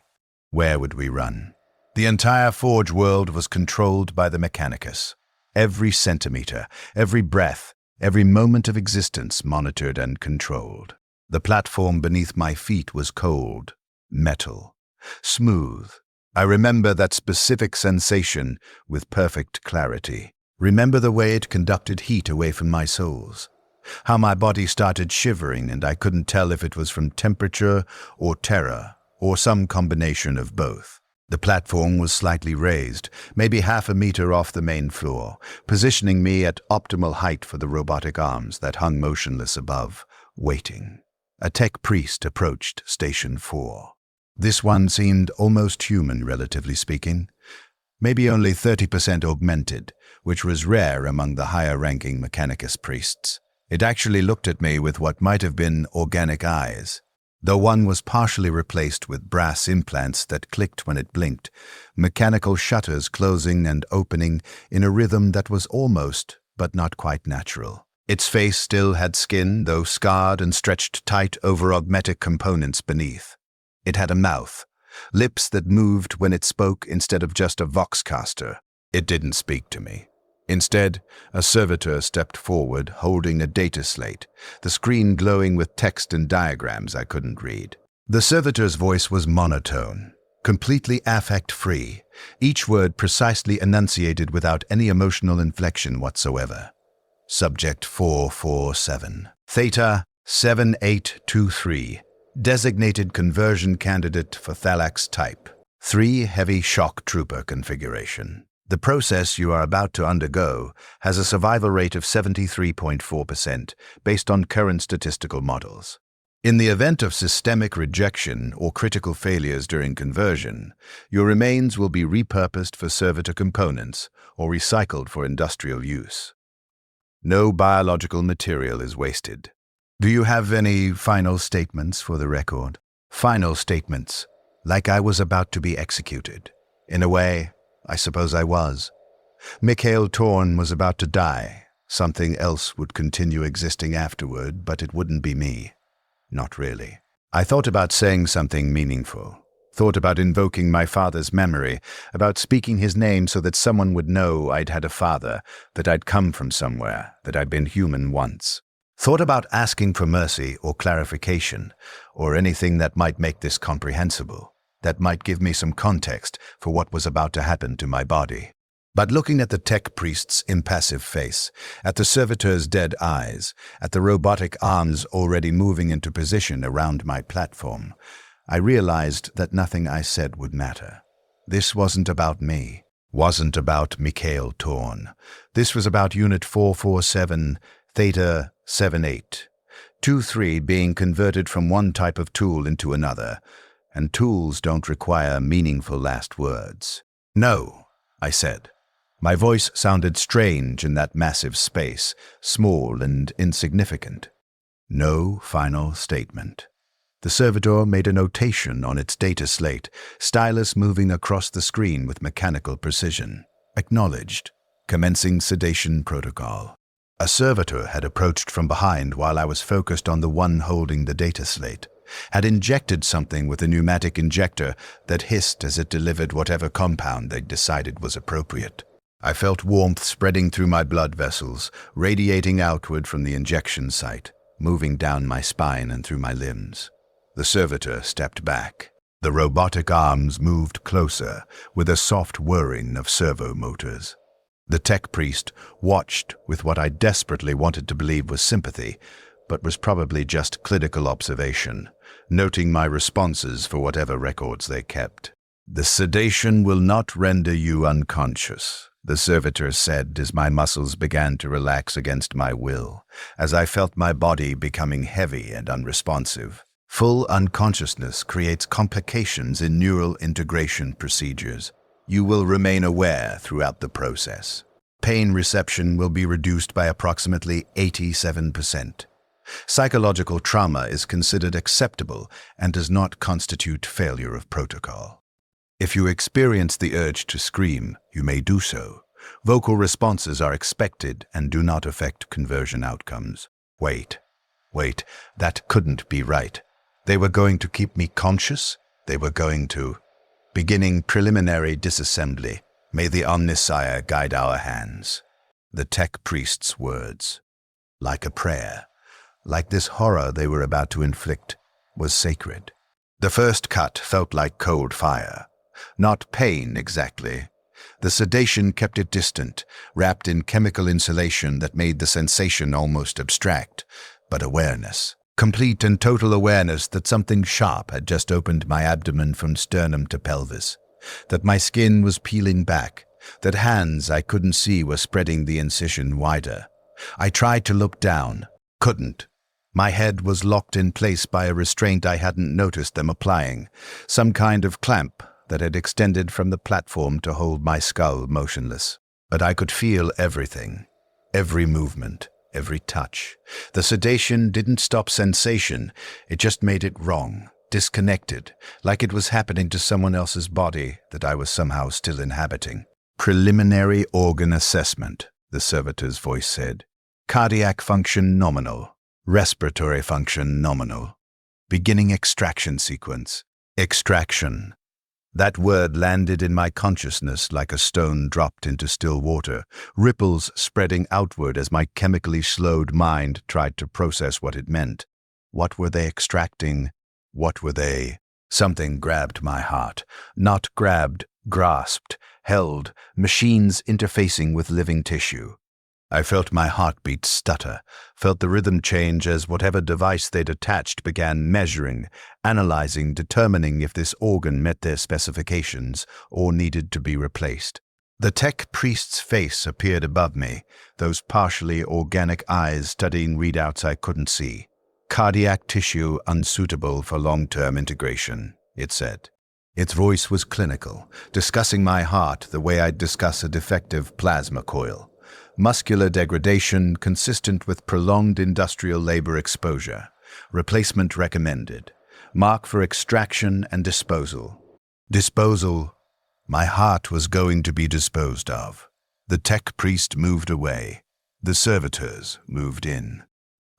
Where would we run? The entire Forge world was controlled by the Mechanicus. Every centimeter, every breath, every moment of existence monitored and controlled. The platform beneath my feet was cold, metal, smooth. I remember that specific sensation with perfect clarity. Remember the way it conducted heat away from my soles. How my body started shivering and I couldn't tell if it was from temperature or terror or some combination of both. The platform was slightly raised, maybe half a meter off the main floor, positioning me at optimal height for the robotic arms that hung motionless above, waiting. A tech priest approached Station 4. This one seemed almost human, relatively speaking. Maybe only 30% augmented, which was rare among the higher-ranking Mechanicus priests. It actually looked at me with what might have been organic eyes. Though one was partially replaced with brass implants that clicked when it blinked, mechanical shutters closing and opening in a rhythm that was almost, but not quite natural. Its face still had skin, though scarred and stretched tight over augmetic components beneath. It had a mouth, lips that moved when it spoke instead of just a voxcaster. It didn't speak to me. Instead, a servitor stepped forward, holding a data slate, the screen glowing with text and diagrams I couldn't read. The servitor's voice was monotone, completely affect-free, each word precisely enunciated without any emotional inflection whatsoever. Subject 447. Theta 7823. Designated conversion candidate for Thallax type. 3 heavy shock trooper configuration. The process you are about to undergo has a survival rate of 73.4% based on current statistical models. In the event of systemic rejection or critical failures during conversion, your remains will be repurposed for servitor components or recycled for industrial use. No biological material is wasted. Do you have any final statements for the record? Final statements, like I was about to be executed. In a way, I suppose I was. Mikhail Torn was about to die. Something else would continue existing afterward, but it wouldn't be me. Not really. I thought about saying something meaningful. Thought about invoking my father's memory, about speaking his name so that someone would know I'd had a father, that I'd come from somewhere, that I'd been human once. Thought about asking for mercy or clarification, or anything that might make this comprehensible, that might give me some context for what was about to happen to my body. But looking at the tech priest's impassive face, at the servitor's dead eyes, at the robotic arms already moving into position around my platform, I realized that nothing I said would matter. This wasn't about me, wasn't about Mikhail Torn. This was about Unit 447, Theta 78, 2-3 being converted from one type of tool into another, and tools don't require meaningful last words. "No," I said. My voice sounded strange in that massive space, small and insignificant. No final statement. The servitor made a notation on its data slate, stylus moving across the screen with mechanical precision. Acknowledged. Commencing sedation protocol. A servitor had approached from behind while I was focused on the one holding the data slate, had injected something with a pneumatic injector that hissed as it delivered whatever compound they'd decided was appropriate. I felt warmth spreading through my blood vessels, radiating outward from the injection site, moving down my spine and through my limbs. The servitor stepped back. The robotic arms moved closer, with a soft whirring of servo motors. The tech priest watched with what I desperately wanted to believe was sympathy, but was probably just clinical observation, noting my responses for whatever records they kept. "The sedation will not render you unconscious," the servitor said as my muscles began to relax against my will, as I felt my body becoming heavy and unresponsive. Full unconsciousness creates complications in neural integration procedures. You will remain aware throughout the process. Pain reception will be reduced by approximately 87%. Psychological trauma is considered acceptable and does not constitute failure of protocol. If you experience the urge to scream, you may do so. Vocal responses are expected and do not affect conversion outcomes. Wait, that couldn't be right. They were going to keep me conscious? They were going to... Beginning preliminary disassembly. May the Omnisire guide our hands. The tech priest's words, like a prayer, like this horror they were about to inflict, was sacred. The first cut felt like cold fire. Not pain, exactly. The sedation kept it distant, wrapped in chemical insulation that made the sensation almost abstract, but awareness. Complete and total awareness that something sharp had just opened my abdomen from sternum to pelvis, that my skin was peeling back, that hands I couldn't see were spreading the incision wider. I tried to look down, couldn't. My head was locked in place by a restraint I hadn't noticed them applying, some kind of clamp that had extended from the platform to hold my skull motionless. But I could feel everything, every movement, every touch. The sedation didn't stop sensation, it just made it wrong, disconnected, like it was happening to someone else's body that I was somehow still inhabiting. "Preliminary organ assessment," the servitor's voice said. "Cardiac function nominal. Respiratory function nominal. Beginning extraction sequence." Extraction. That word landed in my consciousness like a stone dropped into still water, ripples spreading outward as my chemically slowed mind tried to process what it meant. What were they extracting? What were they? Something grabbed my heart. Not grabbed, grasped, held, machines interfacing with living tissue. I felt my heartbeat stutter, felt the rhythm change as whatever device they'd attached began measuring, analyzing, determining if this organ met their specifications or needed to be replaced. The tech priest's face appeared above me, those partially organic eyes studying readouts I couldn't see. "Cardiac tissue unsuitable for long-term integration," it said. Its voice was clinical, discussing my heart the way I'd discuss a defective plasma coil. Muscular degradation consistent with prolonged industrial labor exposure. Replacement recommended. Mark for extraction and disposal. Disposal. My heart was going to be disposed of. The tech priest moved away. The servitors moved in.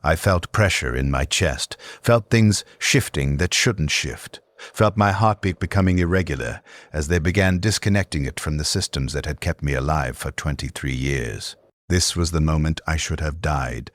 I felt pressure in my chest, felt things shifting that shouldn't shift, felt my heartbeat becoming irregular as they began disconnecting it from the systems that had kept me alive for 23 years. This was the moment I should have died,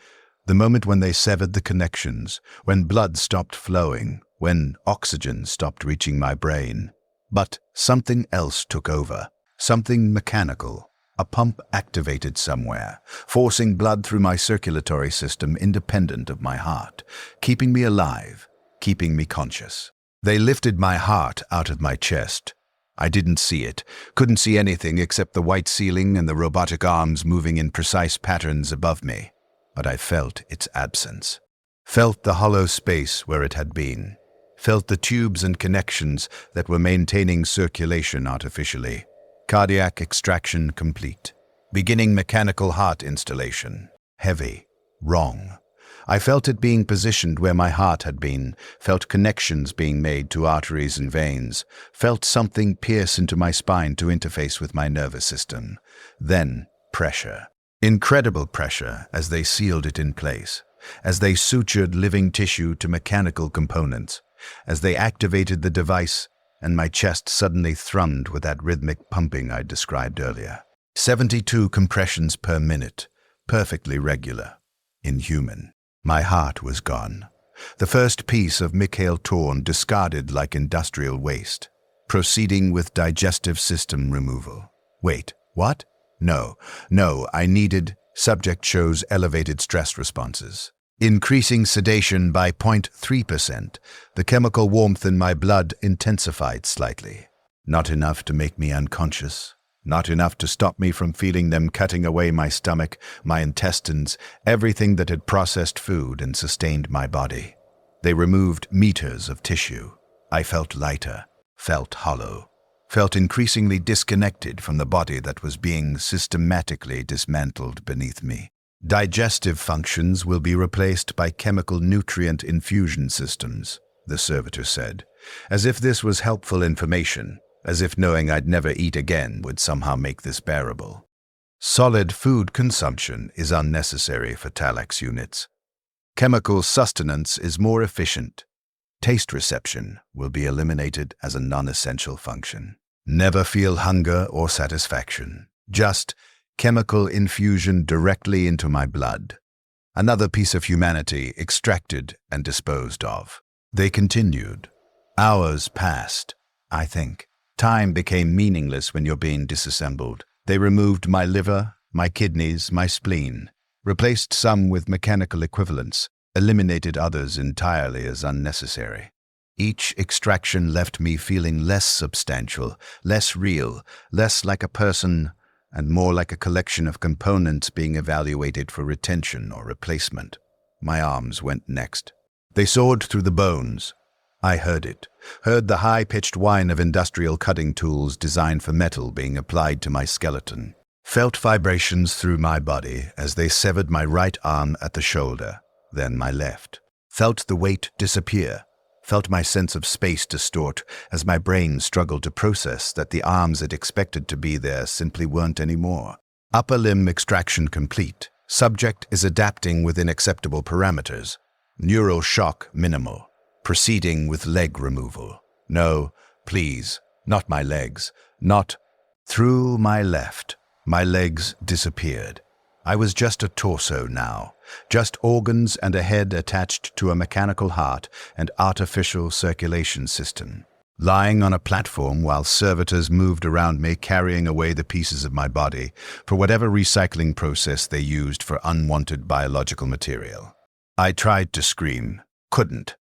The moment when they severed the connections, when blood stopped flowing, when oxygen stopped reaching my brain. But something else took over, something mechanical. A pump activated somewhere, forcing blood through my circulatory system independent of my heart, keeping me alive, keeping me conscious. They lifted my heart out of my chest. I didn't see it, couldn't see anything except the white ceiling and the robotic arms moving in precise patterns above me. But I felt its absence. Felt the hollow space where it had been. Felt the tubes and connections that were maintaining circulation artificially. Cardiac extraction complete. Beginning mechanical heart installation. Heavy. Wrong. I felt it being positioned where my heart had been, felt connections being made to arteries and veins, felt something pierce into my spine to interface with my nervous system. Then, pressure. Incredible pressure as they sealed it in place, as they sutured living tissue to mechanical components, as they activated the device, and my chest suddenly thrummed with that rhythmic pumping I described earlier. 72 compressions per minute, perfectly regular, inhuman. My heart was gone. The first piece of Mikhail torn, discarded like industrial waste. Proceeding with digestive system removal. Wait, what? No, I needed. Subject shows elevated stress responses. Increasing sedation by 0.3%. The chemical warmth in my blood intensified slightly. Not enough to make me unconscious. Not enough to stop me from feeling them cutting away my stomach, my intestines, everything that had processed food and sustained my body. They removed meters of tissue. I felt lighter, felt hollow, felt increasingly disconnected from the body that was being systematically dismantled beneath me. Digestive functions will be replaced by chemical nutrient infusion systems, the servitor said, as if this was helpful information. As if knowing I'd never eat again would somehow make this bearable. Solid food consumption is unnecessary for Thallax units. Chemical sustenance is more efficient. Taste reception will be eliminated as a non-essential function. Never feel hunger or satisfaction. Just chemical infusion directly into my blood. Another piece of humanity extracted and disposed of. They continued. Hours passed, I think. Time became meaningless when you're being disassembled. They removed my liver, my kidneys, my spleen, replaced some with mechanical equivalents, eliminated others entirely as unnecessary. Each extraction left me feeling less substantial, less real, less like a person, and more like a collection of components being evaluated for retention or replacement. My arms went next. They soared through the bones. I heard it, heard the high-pitched whine of industrial cutting tools designed for metal being applied to my skeleton, felt vibrations through my body as they severed my right arm at the shoulder, then my left, felt the weight disappear, felt my sense of space distort as my brain struggled to process that the arms it expected to be there simply weren't anymore. Upper limb extraction complete. Subject is adapting within acceptable parameters. Neural shock minimal. Proceeding with leg removal. No, please, not my legs. Not through my left. My legs disappeared. I was just a torso now, just organs and a head attached to a mechanical heart and artificial circulation system. Lying on a platform while servitors moved around me carrying away the pieces of my body for whatever recycling process they used for unwanted biological material. I tried to scream, couldn't.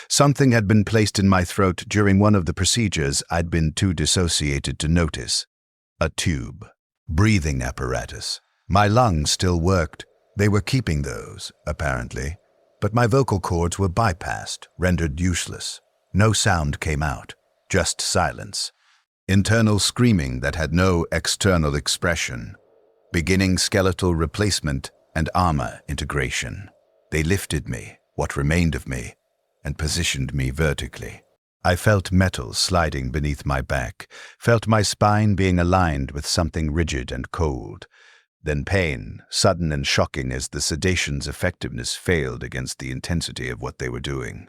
Something had been placed in my throat during one of the procedures I'd been too dissociated to notice. A tube. Breathing apparatus. My lungs still worked. They were keeping those, apparently. But my vocal cords were bypassed, rendered useless. No sound came out, just silence. Internal screaming that had no external expression. Beginning skeletal replacement and armor integration. They lifted me, what remained of me, and positioned me vertically. I felt metal sliding beneath my back, felt my spine being aligned with something rigid and cold. Then pain, sudden and shocking as the sedation's effectiveness failed against the intensity of what they were doing.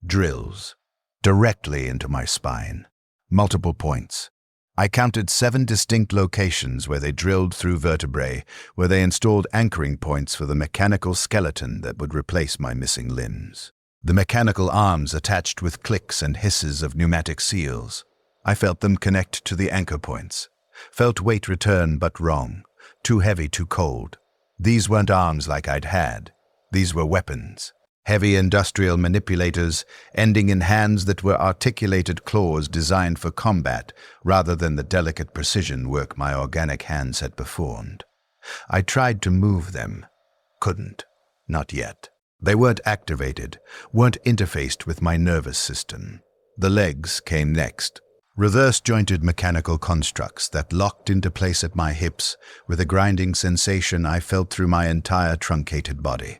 Drills, directly into my spine. Multiple points. I counted 7 distinct locations where they drilled through vertebrae, where they installed anchoring points for the mechanical skeleton that would replace my missing limbs. The mechanical arms attached with clicks and hisses of pneumatic seals. I felt them connect to the anchor points. Felt weight return but wrong. Too heavy, too cold. These weren't arms like I'd had. These were weapons. Heavy industrial manipulators, ending in hands that were articulated claws designed for combat rather than the delicate precision work my organic hands had performed. I tried to move them. Couldn't. Not yet. They weren't activated, weren't interfaced with my nervous system. The legs came next. Reverse-jointed mechanical constructs that locked into place at my hips with a grinding sensation I felt through my entire truncated body.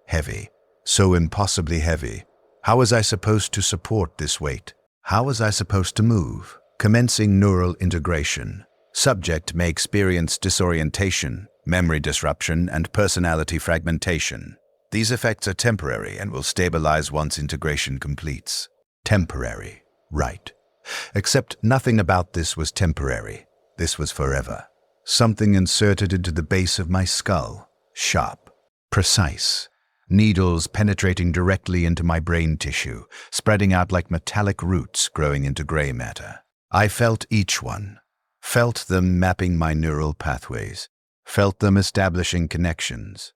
Heavy. So impossibly heavy. How was I supposed to support this weight? How was I supposed to move? Commencing neural integration. Subject may experience disorientation, memory disruption, and personality fragmentation. These effects are temporary and will stabilize once integration completes. Temporary. Right. Except nothing about this was temporary. This was forever. Something inserted into the base of my skull. Sharp. Precise. Needles penetrating directly into my brain tissue, spreading out like metallic roots growing into gray matter. I felt each one. Felt them mapping my neural pathways. Felt them establishing connections.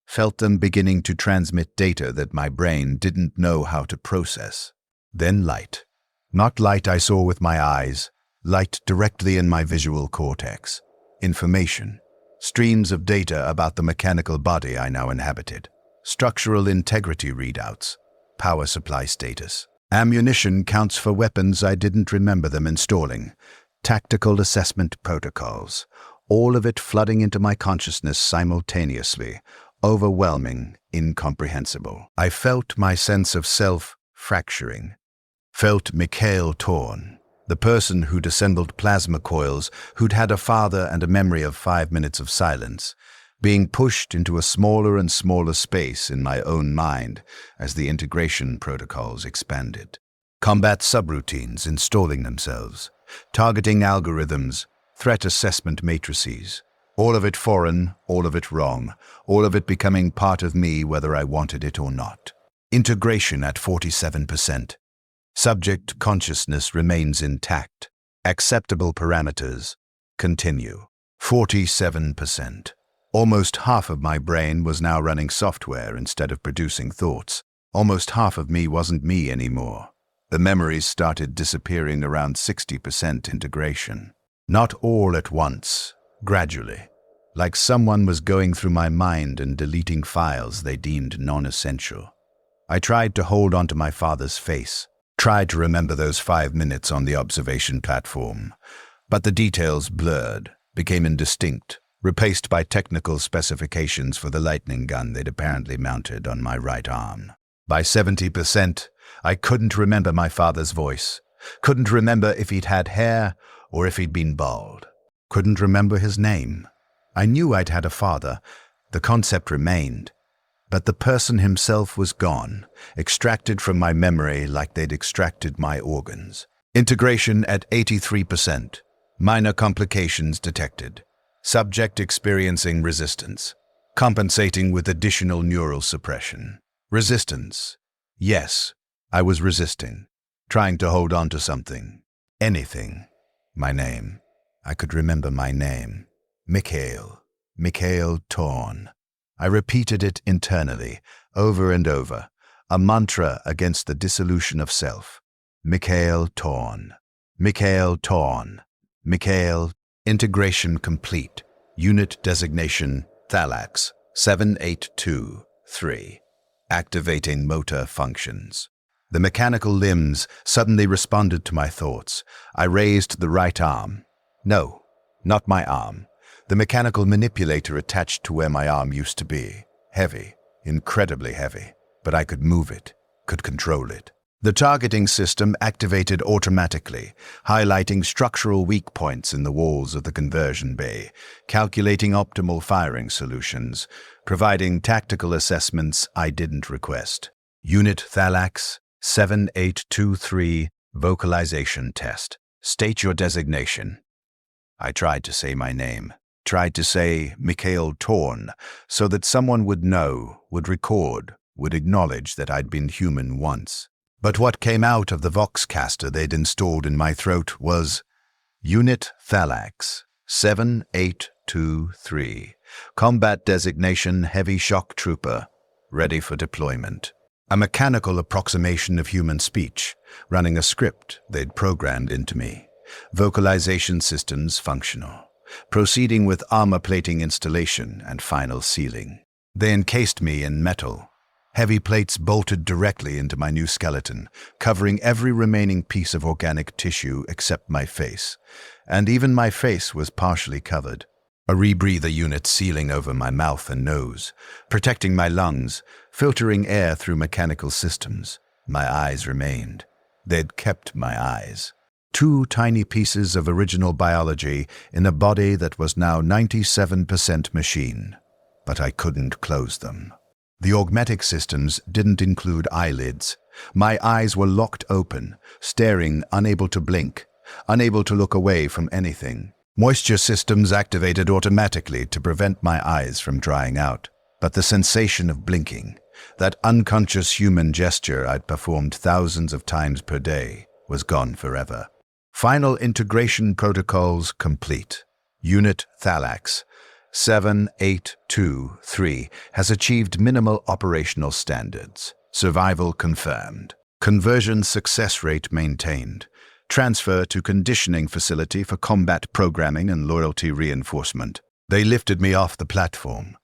Felt them beginning to transmit data that my brain didn't know how to process. Then light. Not light I saw with my eyes, light directly in my visual cortex. Information. Streams of data about the mechanical body I now inhabited. Structural integrity readouts, power supply status. Ammunition counts for weapons I didn't remember them installing. Tactical assessment protocols. All of it flooding into my consciousness simultaneously. Overwhelming, incomprehensible. I felt my sense of self fracturing. Felt Mikhail torn. The person who'd assembled plasma coils, who'd had a father and a memory of 5 minutes of silence, being pushed into a smaller and smaller space in my own mind as the integration protocols expanded. Combat subroutines installing themselves, targeting algorithms, threat assessment matrices, all of it foreign, all of it wrong, all of it becoming part of me whether I wanted it or not. Integration at 47%. Subject consciousness remains intact. Acceptable parameters. Continue. 47%. Almost half of my brain was now running software instead of producing thoughts. Almost half of me wasn't me anymore. The memories started disappearing around 60% integration. Not all at once, gradually. Like someone was going through my mind and deleting files they deemed non-essential. I tried to hold onto my father's face, tried to remember those 5 minutes on the observation platform. But the details blurred, became indistinct, replaced by technical specifications for the lightning gun they'd apparently mounted on my right arm. By 70%, I couldn't remember my father's voice, couldn't remember if he'd had hair or if he'd been bald, couldn't remember his name. I knew I'd had a father, the concept remained, but the person himself was gone, extracted from my memory like they'd extracted my organs. Integration at 83%, minor complications detected. Subject experiencing resistance, compensating with additional neural suppression. Resistance. Yes, I was resisting, trying to hold on to something. Anything. My name. I could remember my name. Mikhail Torn. I repeated it internally, over and over, a mantra against the dissolution of self. Mikhail Torn. Mikhail Torn. Mikhail. Integration complete. Unit designation Thallax 7823. Activating motor functions. The mechanical limbs suddenly responded to my thoughts. I raised the right arm. No, not my arm. The mechanical manipulator attached to where my arm used to be. Heavy, incredibly heavy, but I could move it, could control it. The targeting system activated automatically, highlighting structural weak points in the walls of the conversion bay, calculating optimal firing solutions, providing tactical assessments I didn't request. Unit Thallax 7823 vocalization test. State your designation. I tried to say my name, tried to say Mikhail Torn, so that someone would know, would record, would acknowledge that I'd been human once. But what came out of the voxcaster they'd installed in my throat was Unit Thallax, 7823, Combat Designation Heavy Shock Trooper, ready for deployment. A mechanical approximation of human speech, running a script they'd programmed into me. Vocalization systems functional. Proceeding with armor plating installation and final sealing. They encased me in metal. Heavy plates bolted directly into my new skeleton, covering every remaining piece of organic tissue except my face. And even my face was partially covered. A rebreather unit sealing over my mouth and nose, protecting my lungs, filtering air through mechanical systems. My eyes remained. They'd kept my eyes. 2 tiny pieces of original biology in a body that was now 97% machine. But I couldn't close them. The augmetic systems didn't include eyelids. My eyes were locked open, staring, unable to blink, unable to look away from anything. Moisture systems activated automatically to prevent my eyes from drying out. But the sensation of blinking, that unconscious human gesture I'd performed thousands of times per day, was gone forever. Final integration protocols complete. Unit Thallax, 7823, has achieved minimal operational standards. Survival confirmed. Conversion success rate maintained. Transfer to conditioning facility for combat programming and loyalty reinforcement. They lifted me off the platform.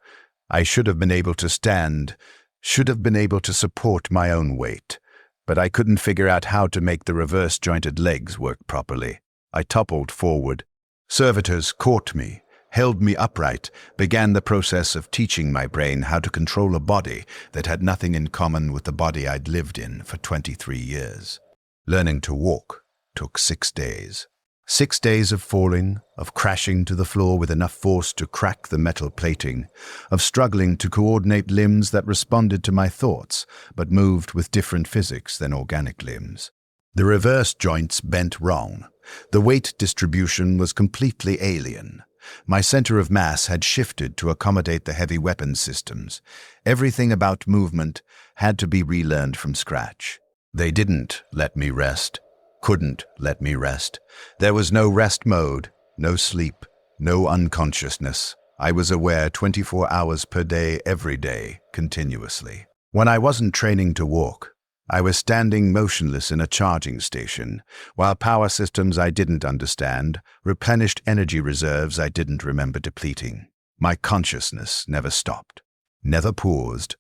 I should have been able to stand, should have been able to support my own weight, but I couldn't figure out how to make the reverse-jointed legs work properly. I toppled forward. Servitors caught me, held me upright, began the process of teaching my brain how to control a body that had nothing in common with the body I'd lived in for 23 years. Learning to walk took 6 days. 6 days of falling, of crashing to the floor with enough force to crack the metal plating, of struggling to coordinate limbs that responded to my thoughts, but moved with different physics than organic limbs. The reverse joints bent wrong. The weight distribution was completely alien. My center of mass had shifted to accommodate the heavy weapons systems. Everything about movement had to be relearned from scratch. They didn't let me rest. Couldn't let me rest. There was no rest mode, no sleep, no unconsciousness. I was aware 24 hours per day, every day, continuously. When I wasn't training to walk, I was standing motionless in a charging station, while power systems I didn't understand replenished energy reserves I didn't remember depleting. My consciousness never stopped, never paused,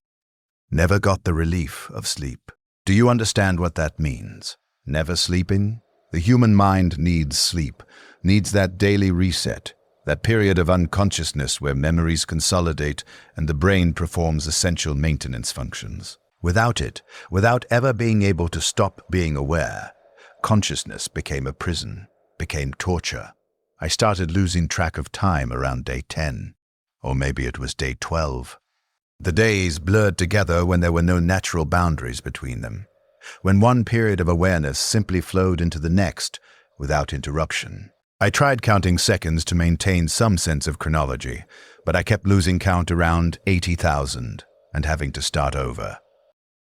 never got the relief of sleep. Do you understand what that means? Never sleeping? The human mind needs sleep, needs that daily reset, that period of unconsciousness where memories consolidate and the brain performs essential maintenance functions. Without it, without ever being able to stop being aware, consciousness became a prison, became torture. I started losing track of time around day 10, or maybe it was day 12. The days blurred together when there were no natural boundaries between them, when one period of awareness simply flowed into the next without interruption. I tried counting seconds to maintain some sense of chronology, but I kept losing count around 80,000 and having to start over.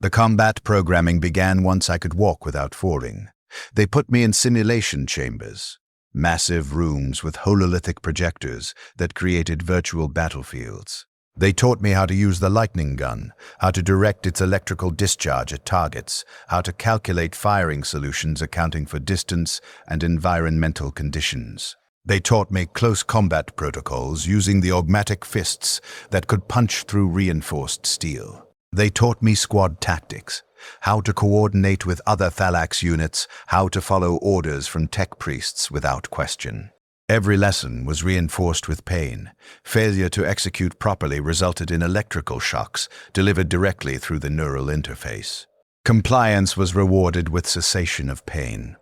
The combat programming began once I could walk without falling. They put me in simulation chambers, massive rooms with hololithic projectors that created virtual battlefields. They taught me how to use the lightning gun, how to direct its electrical discharge at targets, how to calculate firing solutions accounting for distance and environmental conditions. They taught me close combat protocols using the augmatic fists that could punch through reinforced steel. They taught me squad tactics, how to coordinate with other Thallax units, how to follow orders from tech priests without question. Every lesson was reinforced with pain. Failure to execute properly resulted in electrical shocks delivered directly through the neural interface. Compliance was rewarded with cessation of pain.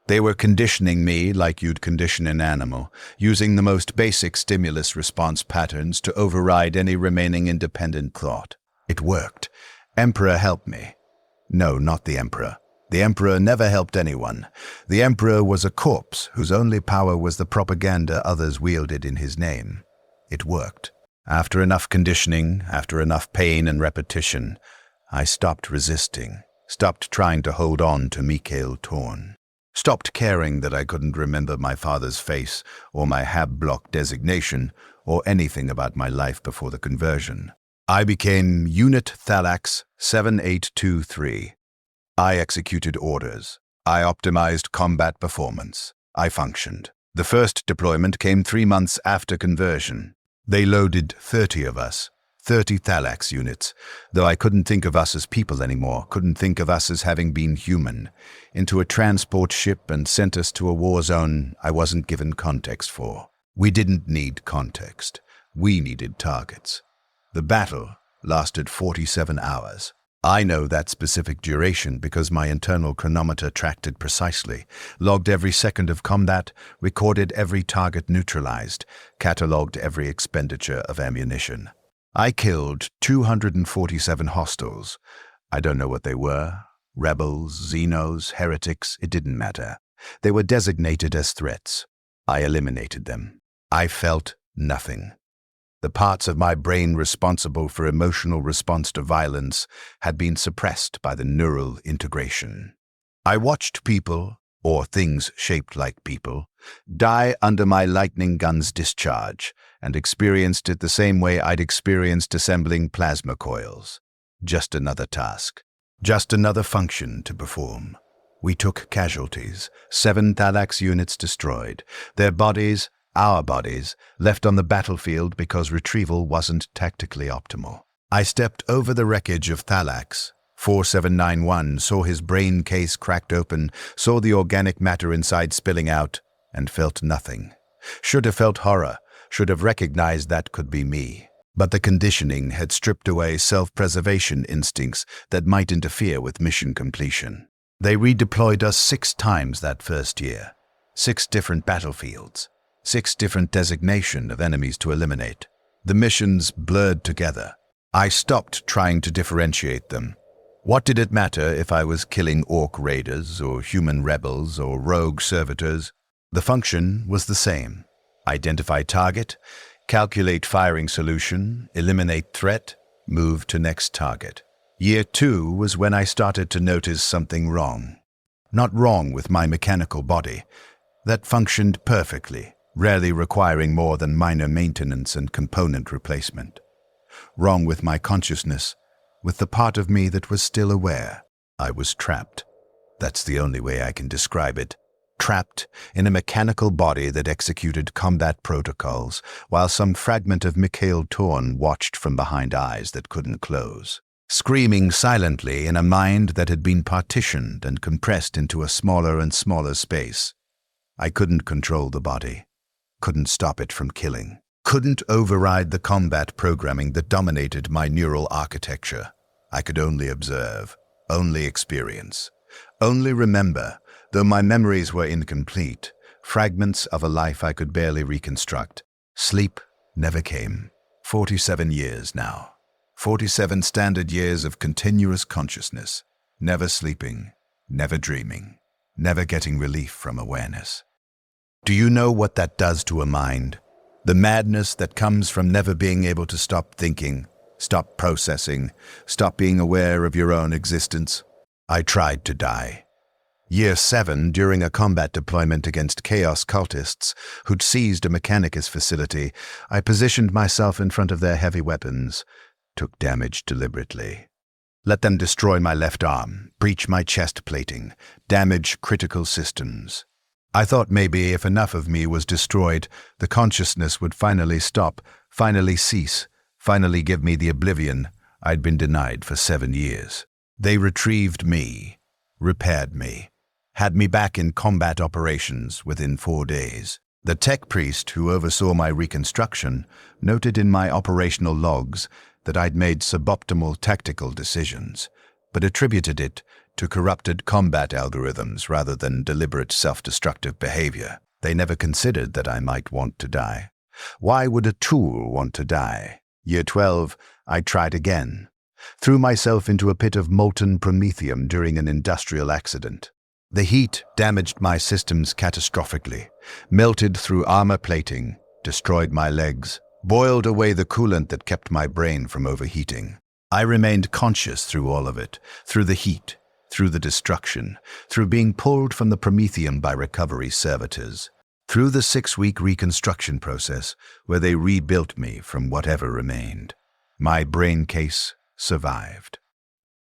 They were conditioning me like you'd condition an animal, using the most basic stimulus response patterns to override any remaining independent thought. It worked. Emperor helped me. No, not the Emperor. The Emperor never helped anyone. The Emperor was a corpse whose only power was the propaganda others wielded in his name. It worked. After enough conditioning, after enough pain and repetition, I stopped resisting, stopped trying to hold on to Mikhail Torn, stopped caring that I couldn't remember my father's face or my HAB block designation or anything about my life before the conversion. I became Unit Thallax 7823. I executed orders. I optimized combat performance. I functioned. The first deployment came 3 months after conversion. They loaded 30 of us, 30 Thallax units, though I couldn't think of us as people anymore, couldn't think of us as having been human, into a transport ship and sent us to a war zone I wasn't given context for. We didn't need context. We needed targets. The battle lasted 47 hours. I know that specific duration because my internal chronometer tracked it precisely, logged every second of combat, recorded every target neutralized, catalogued every expenditure of ammunition. I killed 247 hostiles. I don't know what they were. Rebels, Xenos, heretics, it didn't matter. They were designated as threats. I eliminated them. I felt nothing. The parts of my brain responsible for emotional response to violence had been suppressed by the neural integration. I watched people, or things shaped like people, die under my lightning gun's discharge, and experienced it the same way I'd experienced assembling plasma coils. Just another task. Just another function to perform. We took casualties, 7 Thallax units destroyed, their bodies, our bodies, left on the battlefield because retrieval wasn't tactically optimal. I stepped over the wreckage of Thallax. 4791 saw his brain case cracked open, saw the organic matter inside spilling out, and felt nothing. Should have felt horror, should have recognized that could be me. But the conditioning had stripped away self-preservation instincts that might interfere with mission completion. They redeployed us 6 times that first year. 6 different battlefields. 6 different designation of enemies to eliminate. The missions blurred together. I stopped trying to differentiate them. What did it matter if I was killing orc raiders or human rebels or rogue servitors? The function was the same. Identify target, calculate firing solution, eliminate threat, move to next target. Year 2 was when I started to notice something wrong. Not wrong with my mechanical body. That functioned perfectly, rarely requiring more than minor maintenance and component replacement. Wrong with my consciousness, with the part of me that was still aware. I was trapped. That's the only way I can describe it. Trapped in a mechanical body that executed combat protocols, while some fragment of Mikhail Torn watched from behind eyes that couldn't close. Screaming silently in a mind that had been partitioned and compressed into a smaller and smaller space. I couldn't control the body. Couldn't stop it from killing. Couldn't override the combat programming that dominated my neural architecture. I could only observe, only experience, only remember, though my memories were incomplete, fragments of a life I could barely reconstruct. Sleep never came. 47 years now. 47 standard years of continuous consciousness, never sleeping, never dreaming, never getting relief from awareness. Do you know what that does to a mind? The madness that comes from never being able to stop thinking, stop processing, stop being aware of your own existence. I tried to die. Year 7, during a combat deployment against Chaos cultists who'd seized a Mechanicus facility, I positioned myself in front of their heavy weapons, took damage deliberately. Let them destroy my left arm, breach my chest plating, damage critical systems. I thought maybe if enough of me was destroyed, the consciousness would finally stop, finally cease, finally give me the oblivion I'd been denied for 7 years. They retrieved me, repaired me, had me back in combat operations within 4 days. The tech priest who oversaw my reconstruction noted in my operational logs that I'd made suboptimal tactical decisions, but attributed it to corrupted combat algorithms rather than deliberate self-destructive behavior. They never considered that I might want to die. Why would a tool want to die? Year 12, I tried again. threw myself into a pit of molten promethium during an industrial accident. The heat damaged my systems catastrophically, melted through armor plating, destroyed my legs, boiled away the coolant that kept my brain from overheating. I remained conscious through all of it, through the heat, through the destruction, through being pulled from the promethium by recovery servitors, through the 6-week reconstruction process where they rebuilt me from whatever remained. My brain case survived.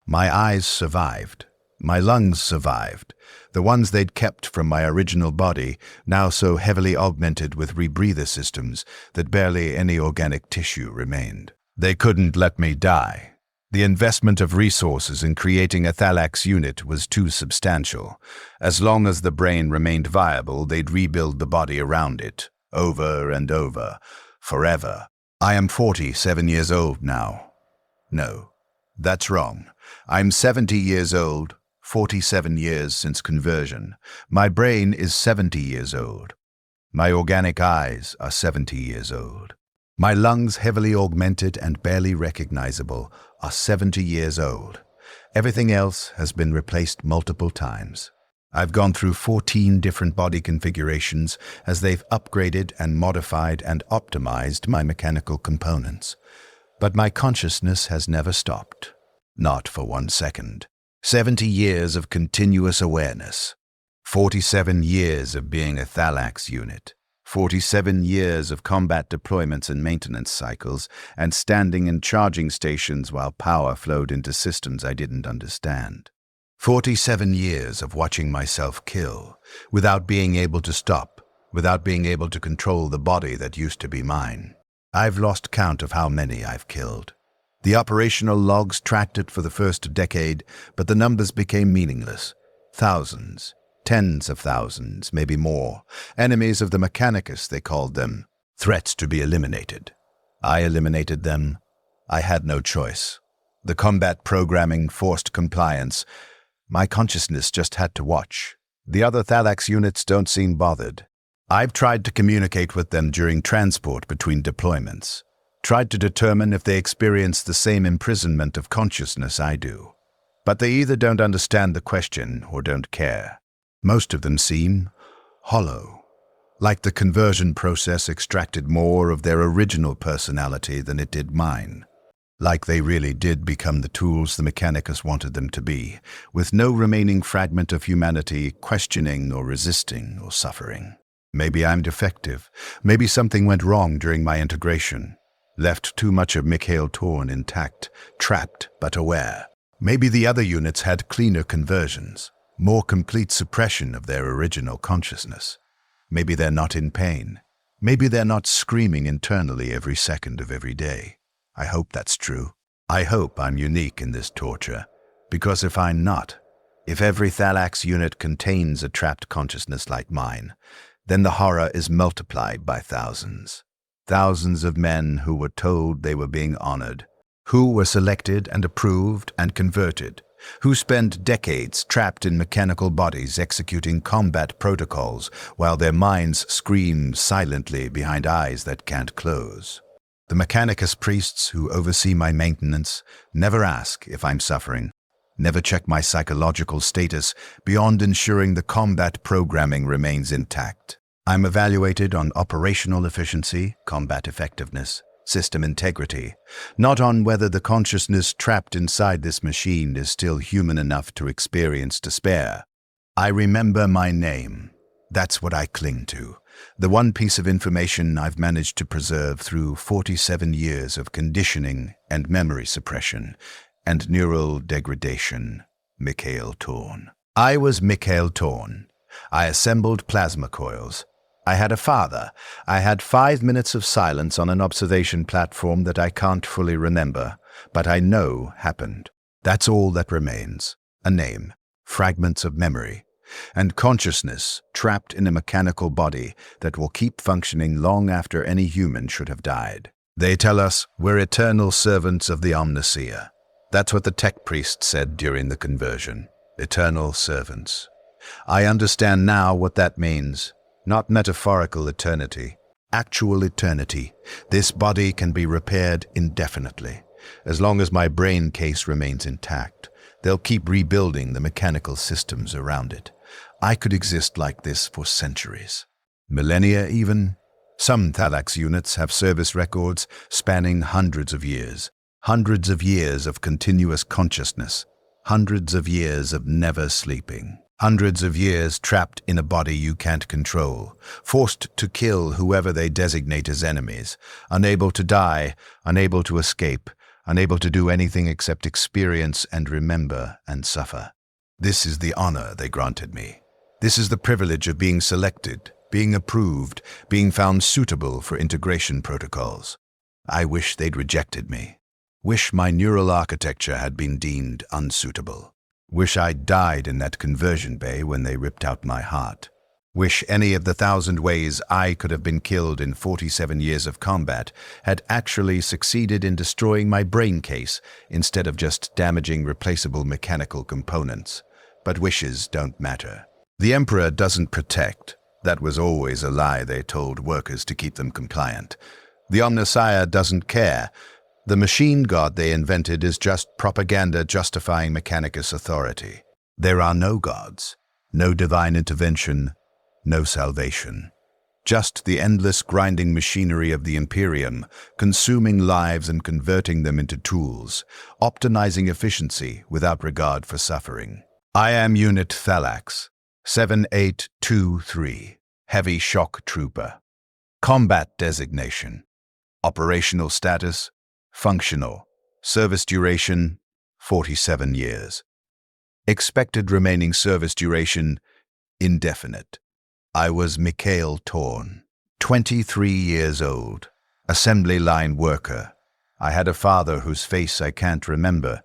My eyes survived. My lungs survived, the ones they'd kept from my original body, now so heavily augmented with rebreather systems that barely any organic tissue remained. They couldn't let me die. The investment of resources in creating a Thallax unit was too substantial. As long as the brain remained viable, they'd rebuild the body around it, over and over, forever. I am 47 years old now. No, that's wrong. I'm 70 years old. 47 years since conversion. My brain is 70 years old. My organic eyes are 70 years old. My lungs, heavily augmented and barely recognizable, are 70 years old. Everything else has been replaced multiple times. I've gone through 14 different body configurations as they've upgraded and modified and optimized my mechanical components. But my consciousness has never stopped. Not for 1 second. 70 years of continuous awareness, 47 years of being a Thallax unit, 47 years of combat deployments and maintenance cycles, and standing in charging stations while power flowed into systems I didn't understand. 47 years of watching myself kill, without being able to stop, without being able to control the body that used to be mine. I've lost count of how many I've killed. The operational logs tracked it for the first decade, but the numbers became meaningless. Thousands, tens of thousands, maybe more. Enemies of the Mechanicus, they called them. Threats to be eliminated. I eliminated them. I had no choice. The combat programming forced compliance. My consciousness just had to watch. The other Thallax units don't seem bothered. I've tried to communicate with them during transport between deployments. Tried to determine if they experience the same imprisonment of consciousness I do. But they either don't understand the question or don't care. Most of them seem hollow, like the conversion process extracted more of their original personality than it did mine. Like they really did become the tools the Mechanicus wanted them to be, with no remaining fragment of humanity questioning or resisting or suffering. Maybe I'm defective. Maybe something went wrong during my integration. Left too much of Mikhail Torn intact, trapped but aware. Maybe the other units had cleaner conversions, more complete suppression of their original consciousness. Maybe they're not in pain. Maybe they're not screaming internally every second of every day. I hope that's true. I hope I'm unique in this torture, because if I'm not, if every Thallax unit contains a trapped consciousness like mine, then the horror is multiplied by thousands. Thousands of men who were told they were being honored, who were selected and approved and converted, who spent decades trapped in mechanical bodies executing combat protocols while their minds scream silently behind eyes that can't close. The Mechanicus priests who oversee my maintenance never ask if I'm suffering, never check my psychological status beyond ensuring the combat programming remains intact. I'm evaluated on operational efficiency, combat effectiveness, system integrity, not on whether the consciousness trapped inside this machine is still human enough to experience despair. I remember my name. That's what I cling to. The one piece of information I've managed to preserve through 47 years of conditioning and memory suppression and neural degradation. Mikhail Torn. I was Mikhail Torn. I assembled plasma coils. I had a father. I had 5 minutes of silence on an observation platform that I can't fully remember, but I know happened. That's all that remains. A name, fragments of memory, and consciousness trapped in a mechanical body that will keep functioning long after any human should have died. They tell us we're eternal servants of the Omniseer. That's what the tech priest said during the conversion. Eternal servants. I understand now what that means. Not metaphorical eternity, actual eternity. This body can be repaired indefinitely. As long as my brain case remains intact, they'll keep rebuilding the mechanical systems around it. I could exist like this for centuries. Millennia even. Some Thallax units have service records spanning hundreds of years of continuous consciousness, hundreds of years of never sleeping, hundreds of years trapped in a body you can't control, forced to kill whoever they designate as enemies, unable to die, unable to escape, unable to do anything except experience and remember and suffer. This is the honor they granted me. This is the privilege of being selected, being approved, being found suitable for integration protocols. I wish they'd rejected me. Wish my neural architecture had been deemed unsuitable. Wish I'd died in that conversion bay when they ripped out my heart. Wish any of the 1,000 ways I could have been killed in 47 years of combat had actually succeeded in destroying my brain case instead of just damaging replaceable mechanical components. But wishes don't matter. The Emperor doesn't protect. That was always a lie they told workers to keep them compliant. The Omnissiah doesn't care. The machine god they invented is just propaganda justifying Mechanicus authority. There are no gods, no divine intervention, no salvation. Just the endless grinding machinery of the Imperium, consuming lives and converting them into tools, optimizing efficiency without regard for suffering. I am Unit Thallax, 7823, Heavy Shock Trooper. Combat designation. Operational status, functional. Service duration, 47 years. Expected remaining service duration, indefinite. I was Mikhail Torn, 23 years old, assembly line worker. I had a father whose face I can't remember.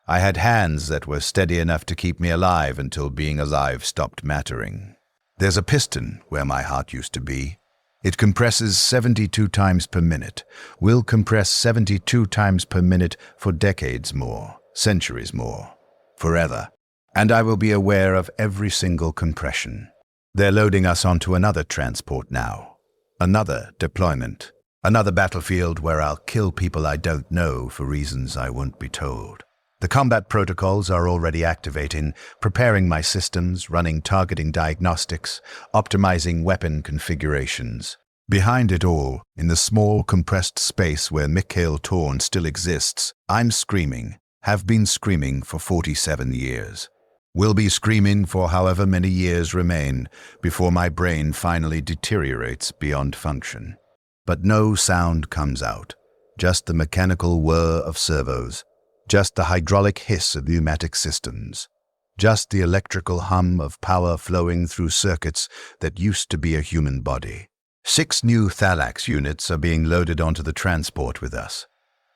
I had hands that were steady enough to keep me alive until being alive stopped mattering. There's a piston where my heart used to be. It compresses 72 times per minute, will compress 72 times per minute for decades more, centuries more, forever. And I will be aware of every single compression. They're loading us onto another transport now, another deployment, another battlefield where I'll kill people I don't know for reasons I won't be told. The combat protocols are already activating, preparing my systems, running targeting diagnostics, optimizing weapon configurations. Behind it all, in the small, compressed space where Mikhail Torn still exists, I'm screaming, have been screaming for 47 years. Will be screaming for however many years remain before my brain finally deteriorates beyond function. But no sound comes out, just the mechanical whir of servos. Just the hydraulic hiss of pneumatic systems. Just the electrical hum of power flowing through circuits that used to be a human body. 6 new Thallax units are being loaded onto the transport with us.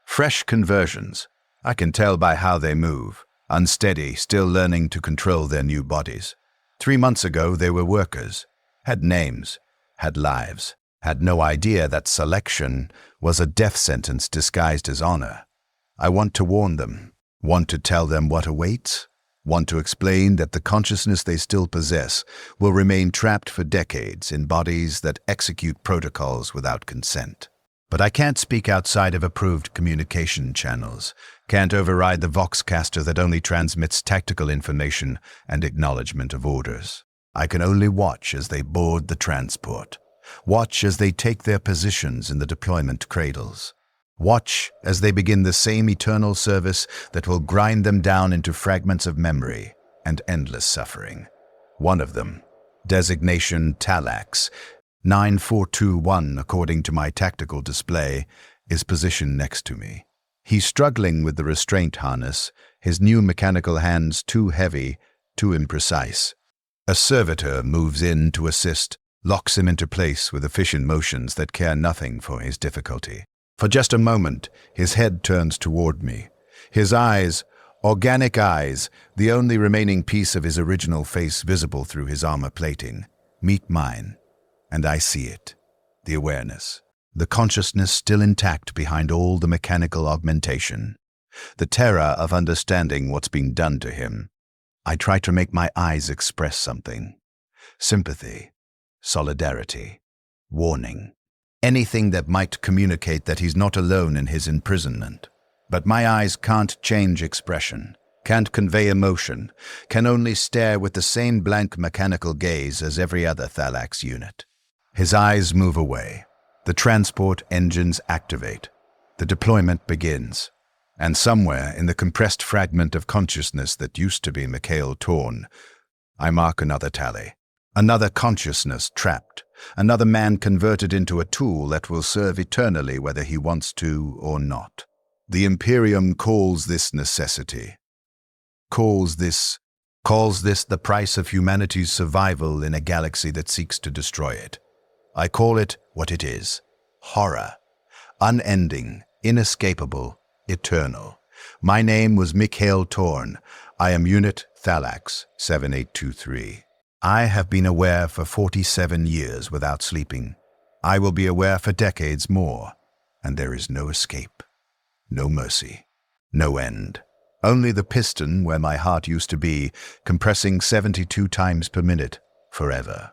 Fresh conversions. I can tell by how they move. Unsteady, still learning to control their new bodies. 3 months ago they were workers. Had names. Had lives. Had no idea that selection was a death sentence disguised as honor. I want to warn them, want to tell them what awaits, want to explain that the consciousness they still possess will remain trapped for decades in bodies that execute protocols without consent. But I can't speak outside of approved communication channels, can't override the Voxcaster that only transmits tactical information and acknowledgement of orders. I can only watch as they board the transport, watch as they take their positions in the deployment cradles. Watch as they begin the same eternal service that will grind them down into fragments of memory and endless suffering. One of them, designation Thallax, 9421 according to my tactical display, is positioned next to me. He's struggling with the restraint harness, his new mechanical hands too heavy, too imprecise. A servitor moves in to assist, locks him into place with efficient motions that care nothing for his difficulty. For just a moment, his head turns toward me. His eyes, organic eyes, the only remaining piece of his original face visible through his armor plating, meet mine. And I see it. The awareness. The consciousness still intact behind all the mechanical augmentation. The terror of understanding what's being done to him. I try to make my eyes express something. Sympathy. Solidarity. Warning. Anything that might communicate that he's not alone in his imprisonment. But my eyes can't change expression, can't convey emotion, can only stare with the same blank mechanical gaze as every other Thallax unit. His eyes move away. The transport engines activate. The deployment begins. And somewhere in the compressed fragment of consciousness that used to be Mikhail Torn, I mark another tally. Another consciousness trapped. Another man converted into a tool that will serve eternally whether he wants to or not. The Imperium calls this necessity. Calls this the price of humanity's survival in a galaxy that seeks to destroy it. I call it what it is. Horror. Unending, inescapable, eternal. My name was Mikhail Torn. I am Unit Thallax 7823. I have been aware for 47 years without sleeping. I will be aware for decades more. And there is no escape. No mercy. No end. Only the piston where my heart used to be, compressing 72 times per minute, forever.